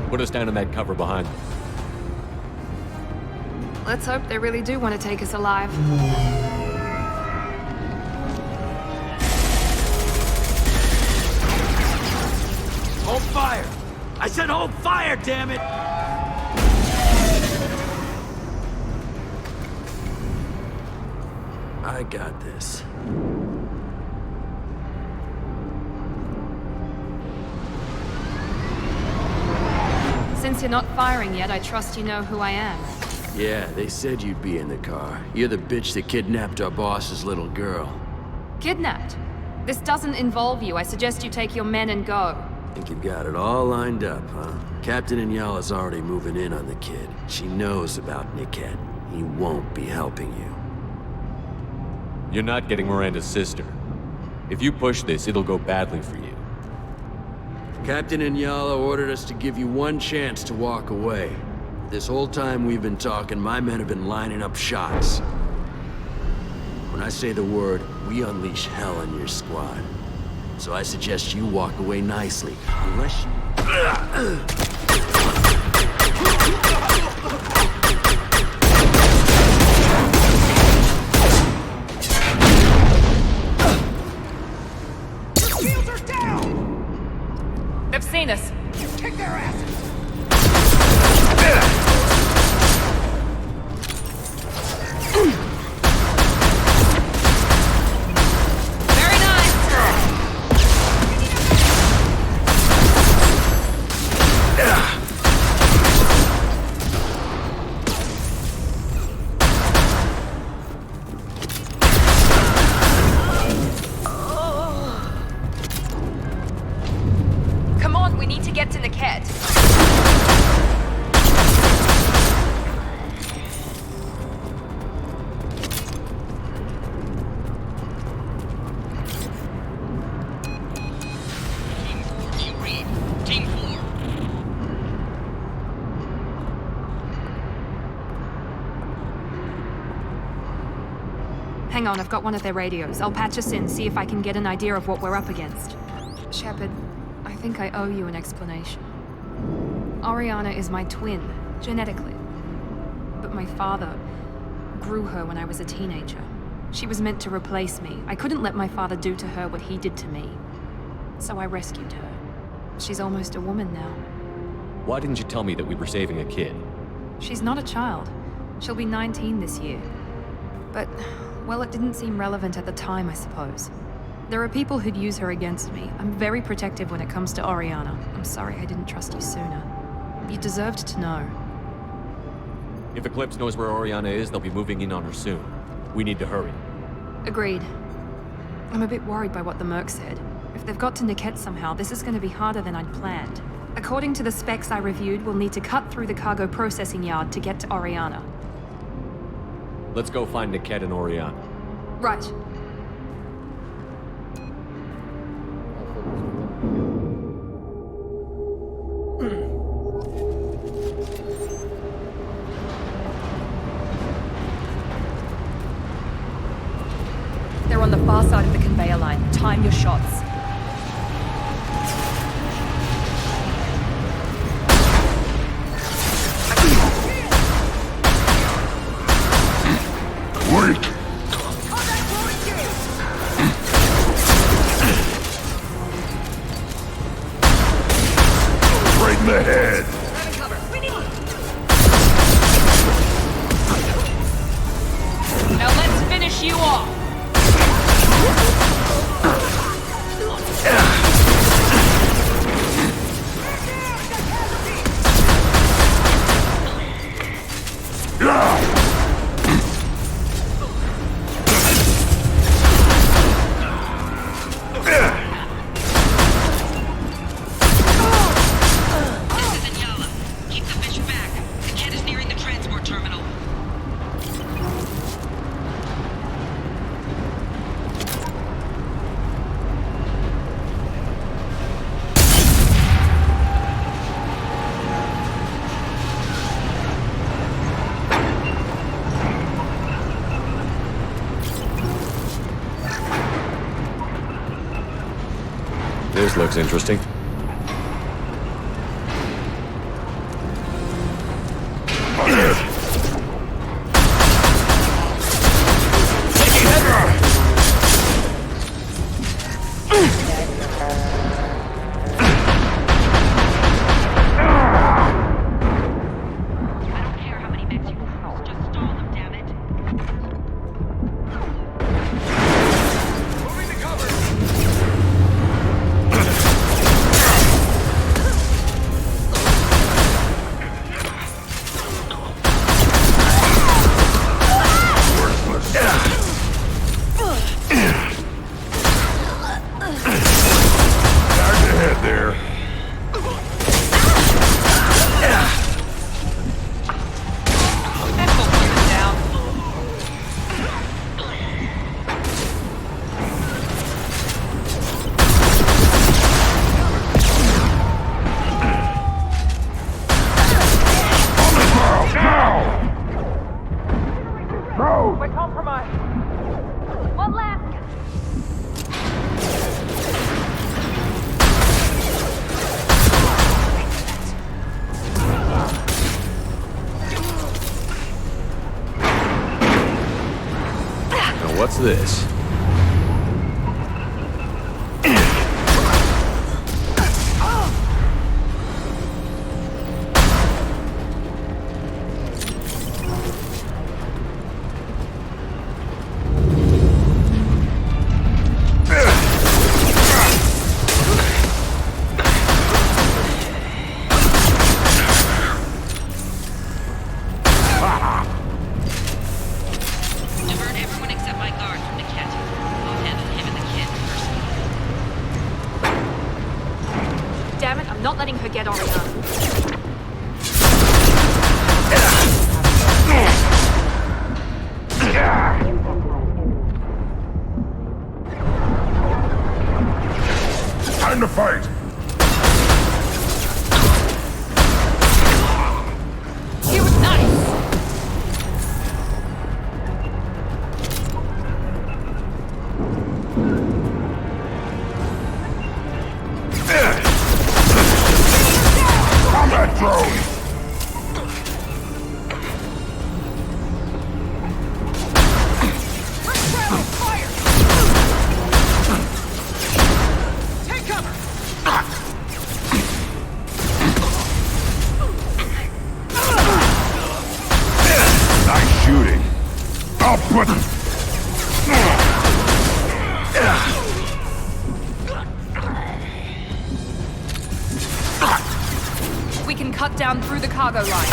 Put us down in that cover behind them.
Let's hope they really do want to take us alive.
Hold fire! I said hold fire, damn it! I got this.
Since you're not firing yet, I trust you know who I am.
Yeah, they said you'd be in the car. You're the bitch that kidnapped our boss's little girl.
Kidnapped? This doesn't involve you. I suggest you take your men and go.
Think you've got it all lined up, huh? Captain Inyala's already moving in on the kid. She knows about Niket. He won't be helping you.
You're not getting Miranda's sister. If you push this, it'll go badly for you.
Captain Inyala ordered us to give you one chance to walk away. This whole time we've been talking, my men have been lining up shots. When I say the word, we unleash hell on your squad. So I suggest you walk away nicely, unless you...
Shields are down!
They've seen us.
Kick their asses!
Hang on, I've got one of their radios. I'll patch us in, see if I can get an idea of what we're up against. Shepard, I think I owe you an explanation. Oriana is my twin, genetically. But my father grew her when I was a teenager. She was meant to replace me. I couldn't let my father do to her what he did to me. So I rescued her. She's almost a woman now.
Why didn't you tell me that we were saving a kid?
She's not a child. She'll be 19 this year. But, well, it didn't seem relevant at the time, I suppose. There are people who'd use her against me. I'm very protective when it comes to Oriana. I'm sorry I didn't trust you sooner. You deserved to know.
If Eclipse knows where Oriana is, they'll be moving in on her soon. We need to hurry.
Agreed. I'm a bit worried by what the Merc said. If they've got to Niket somehow, this is going to be harder than I'd planned. According to the specs I reviewed, we'll need to cut through the cargo processing yard to get to Oriana.
Let's go find Niket and Oriana.
Right.
They're on the far side of the conveyor line. Time your shots.
Wait! Right in the head!
Now let's finish you off!
This looks interesting. What's this?
Not letting her get Oriana.
Time to fight!
You were nice!
cut down through the cargo line.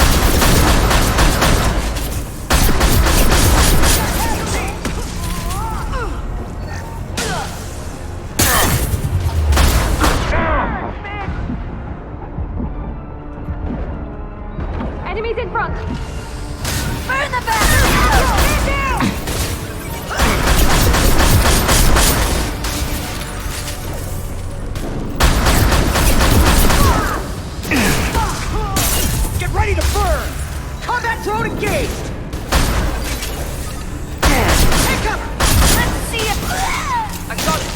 Enemies in front!
Burn the back! Get down! Get ready to burn! Combat drone engaged! Take cover! Let's see it! I got it!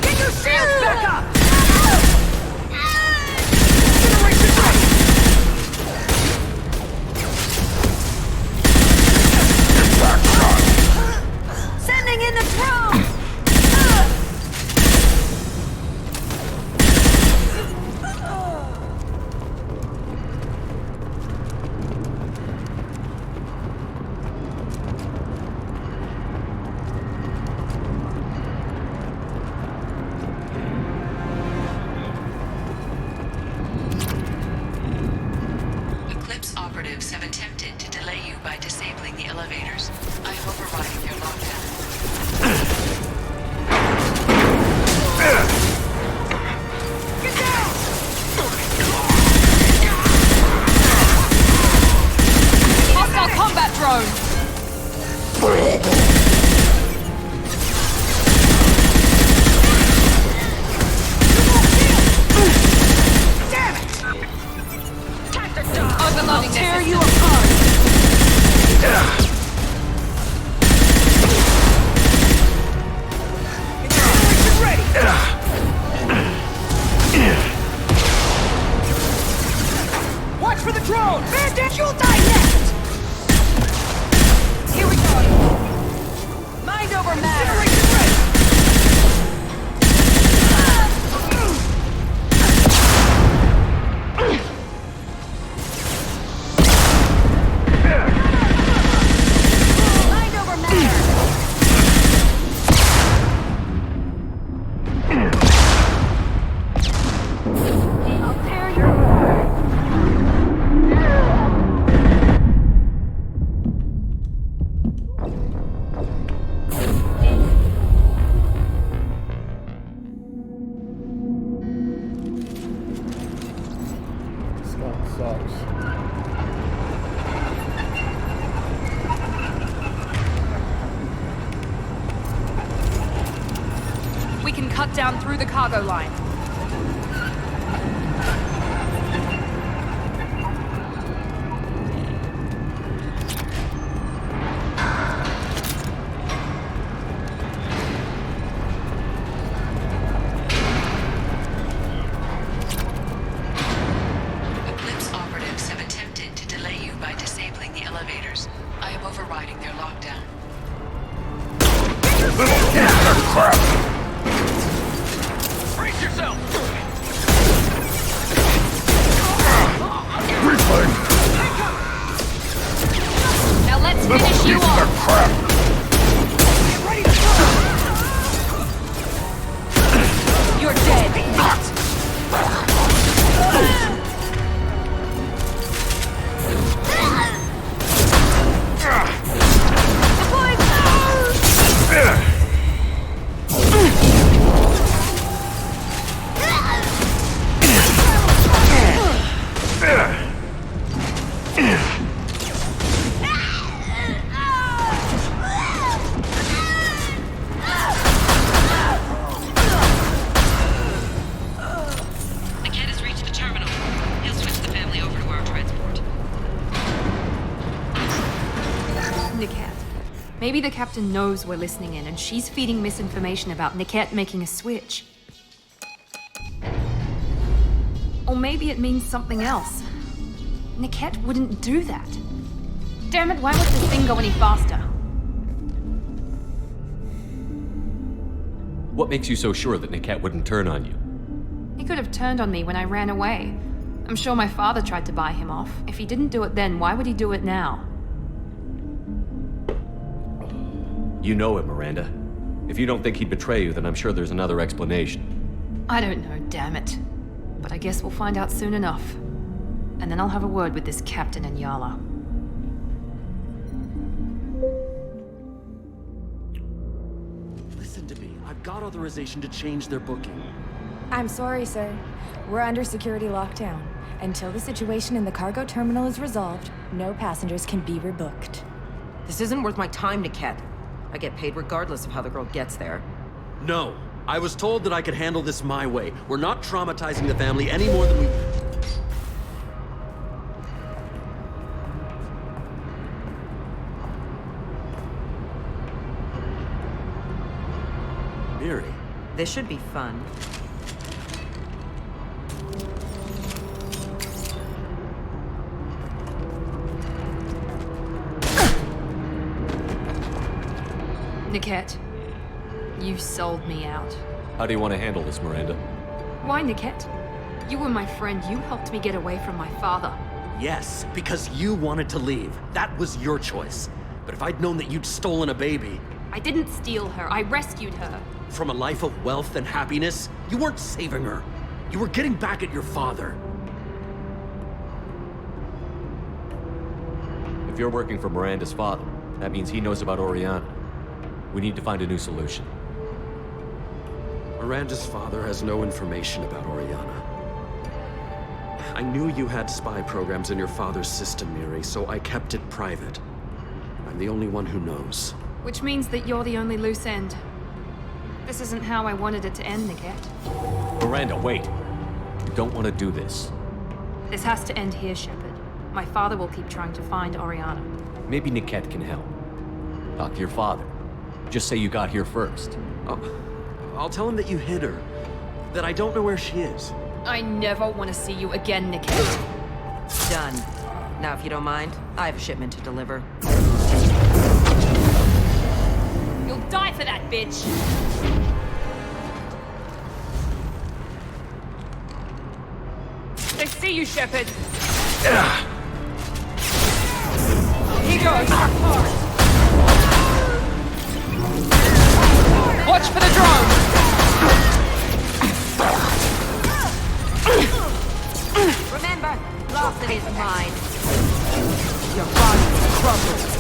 Get your shields back up! Generation ready! Sending in the drone!
Eclipse operatives have attempted to delay you by disabling the elevators. I am overriding their lockdown.
Get down!
Hostile combat drone!
Damn it!
Overloading
Tear
this
you
system.
apart! Generation ready! Watch for the drone! Bandit, you'll die next!
Here we go.
Mind over matter! Generation ready! Mind over matter! I'll tear your
This gun sucks.
We can cut down through the cargo line.
Eclipse operatives have attempted to delay you by disabling the elevators. I am overriding their lockdown.
Crap!
Brace yourself!
Replay!
Now let's
Little
finish you
piece of
off.
crap!
Get ready to burn!
You're dead.
Niket has reached the terminal. He'll switch the family over to our transport.
Niket. Maybe the captain knows we're listening in and she's feeding misinformation about Niket making a switch. Or maybe it means something else. Niket wouldn't do that. Damn it, why would this thing go any faster?
What makes you so sure that Niket wouldn't turn on you?
He could have turned on me when I ran away. I'm sure my father tried to buy him off. If he didn't do it then, why would he do it now?
You know him, Miranda. If you don't think he'd betray you, then I'm sure there's another explanation.
I don't know, damn it. But I guess we'll find out soon enough. And then I'll have a word with this captain and Yala.
Listen to me. I've got authorization to change their booking.
I'm sorry, sir. We're under security lockdown. Until the situation in the cargo terminal is resolved, no passengers can be rebooked.
This isn't worth my time, Niket. I get paid regardless of how the girl gets there.
No. I was told that I could handle this my way. We're not traumatizing the family any more than we... Miri.
This should be fun.
Niket, you sold me out.
How do you want to handle this, Miranda?
Why, Niket? You were my friend. You helped me get away from my father.
Yes, because you wanted to leave. That was your choice. But if I'd known that you'd stolen a baby...
I didn't steal her. I rescued her.
From a life of wealth and happiness, you weren't saving her. You were getting back at your father.
If you're working for Miranda's father, that means he knows about Oriana. We need to find a new solution.
Miranda's father has no information about Oriana. I knew you had spy programs in your father's system, Miri, so I kept it private. I'm the only one who knows.
Which means that you're the only loose end. This isn't how I wanted it to end, Niket.
Miranda, wait. You don't want to do this.
This has to end here, Shepard. My father will keep trying to find Oriana.
Maybe Niket can help. Talk to your father. Just say you got here first.
I'll tell him that you hid her. That I don't know where she is.
I never want to see you again, Niket.
Done. Now, if you don't mind, I have a shipment to deliver.
You'll die for that, bitch! They see you, Shepard! Here goes! Watch for the drone!
Remember, Lawson is mine. Your body crumbles.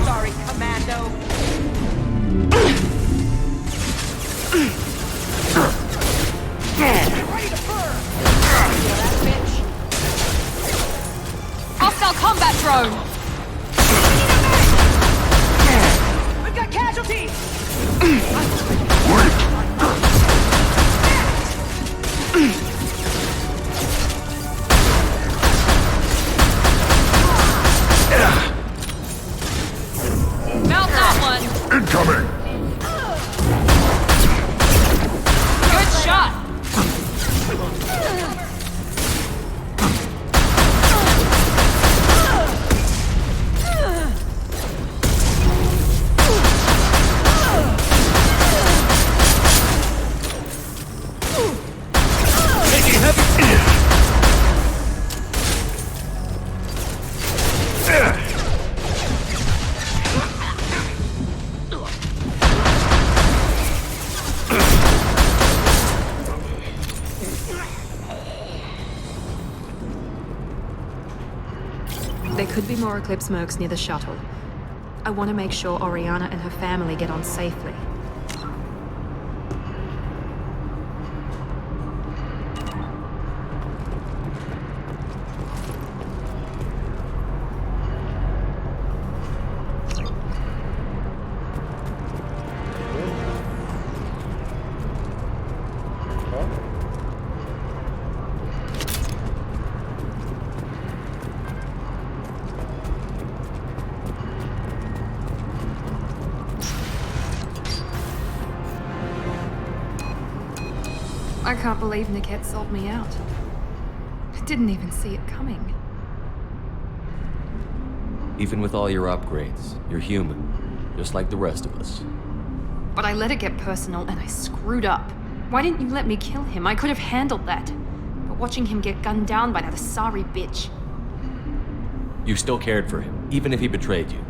Sorry, Commando. Ready to burn! Feel that, bitch?
Hostile combat drone!
We've got casualties!
Mount that one!
Incoming!
Good shot! There could be more Eclipse mercs near the shuttle. I want to make sure Oriana and her family get on safely. I can't believe Niket sold me out. I didn't even see it coming.
Even with all your upgrades, you're human, just like the rest of us.
But I let it get personal and I screwed up. Why didn't you let me kill him? I could have handled that. But watching him get gunned down by that Asari bitch.
You still cared for him, even if he betrayed you.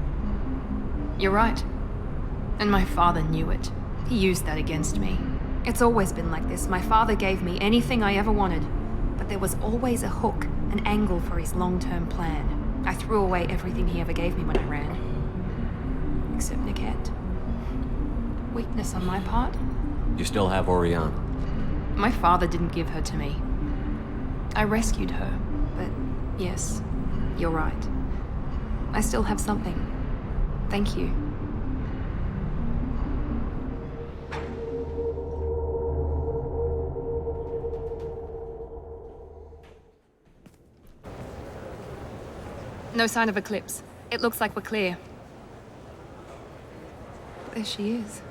You're right. And my father knew it. He used that against me. It's always been like this. My father gave me anything I ever wanted. But there was always a hook, an angle for his long-term plan. I threw away everything he ever gave me when I ran. Except Niket. Weakness on my part?
You still have Oriana.
My father didn't give her to me. I rescued her, but yes, you're right. I still have something. Thank you. No sign of Eclipse. It looks like we're clear. There she is.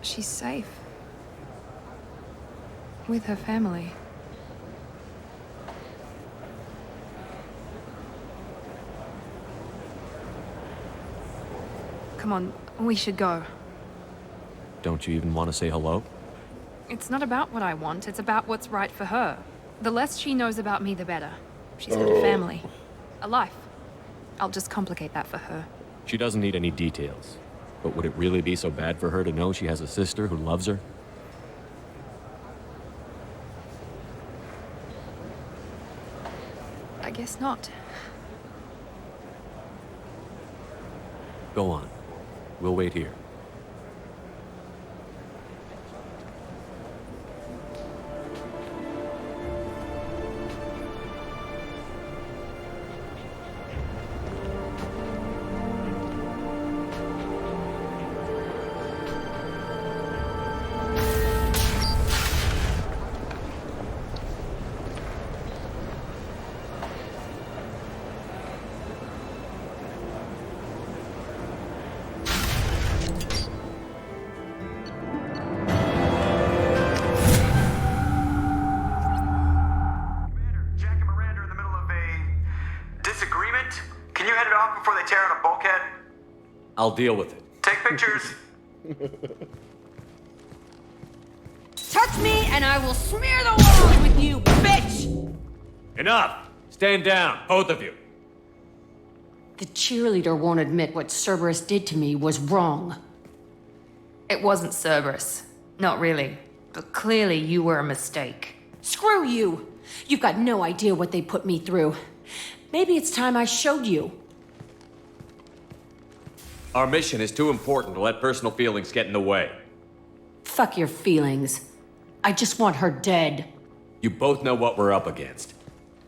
She's safe. With her family. Come on, we should go.
Don't you even want to say hello?
It's not about what I want, it's about what's right for her. The less she knows about me, the better. She's got a family. A life. I'll just complicate that for her.
She doesn't need any details. But would it really be so bad for her to know she has a sister who loves her?
I guess not.
Go on. We'll wait here. I'll deal with it.
Take pictures.
Touch me and I will smear the walls with you, bitch!
Enough! Stand down, both of you.
The cheerleader won't admit what Cerberus did to me was wrong.
It wasn't Cerberus. Not really. But clearly you were a mistake.
Screw you! You've got no idea what they put me through. Maybe it's time I showed you.
Our mission is too important to let personal feelings get in the way.
Fuck your feelings. I just want her dead.
You both know what we're up against.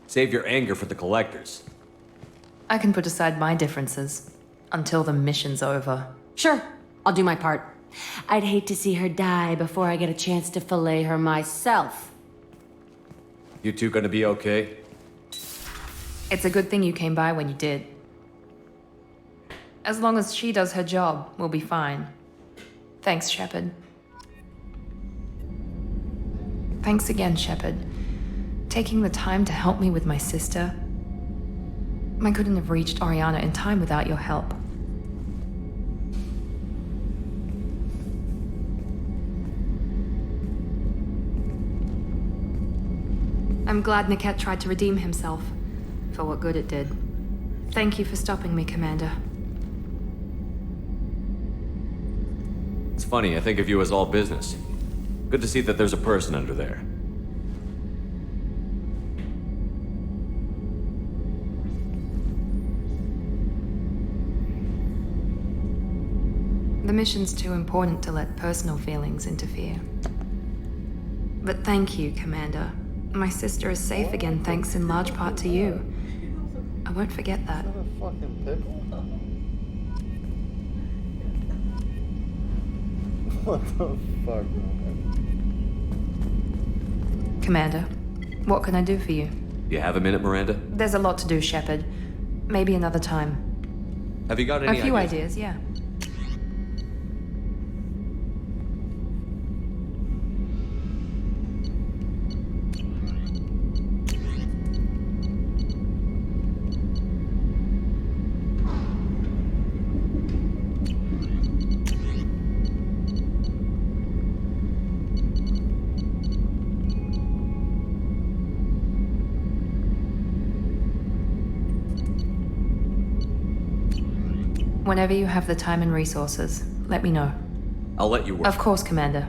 Save your anger for the collectors.
I can put aside my differences until the mission's over.
Sure, I'll do my part. I'd hate to see her die before I get a chance to fillet her myself.
You two gonna be okay?
It's a good thing you came by when you did. As long as she does her job, we'll be fine. Thanks, Shepard. Thanks again, Shepard. Taking the time to help me with my sister. I couldn't have reached Oriana in time without your help. I'm glad Niket tried to redeem himself, for what good it did. Thank you for stopping me, Commander.
It's funny, I think of you as all business. Good to see that there's a person under there.
The mission's too important to let personal feelings interfere. But thank you, Commander. My sister is safe again thanks in large part to you. I won't forget that.
What the fuck?
Commander, what can I do for you?
You have a minute, Miranda?
There's a lot to do, Shepard. Maybe another time.
Have you got any
A few ideas, yeah. Whenever you have the time and resources, let me know.
I'll let you work.
Of course, Commander.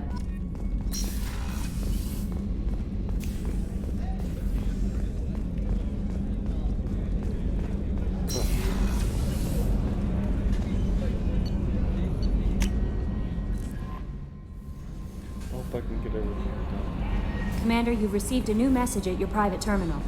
Hope I can get everything done.
Commander, you've received a new message at your private terminal.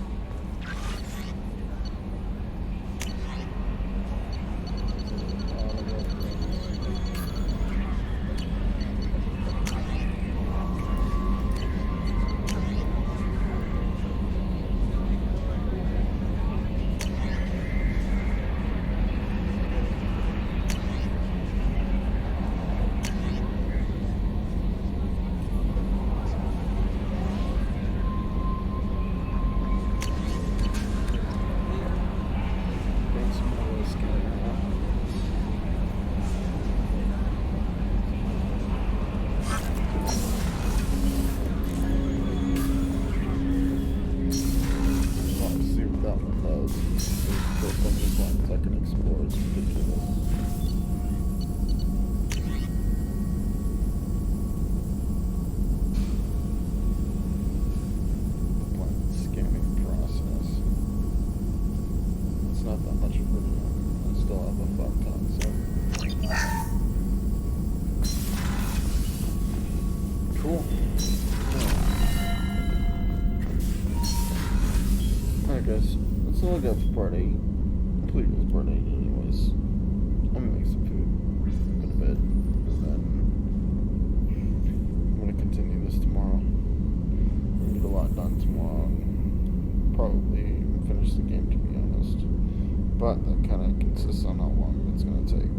Let's look up for part 8. Complete with part 8 anyways. I'm gonna make some food, go to bed, and then I'm gonna continue this tomorrow. I'm gonna get a lot done tomorrow and probably finish the game, to be honest. But that kind of consists on how long it's gonna take.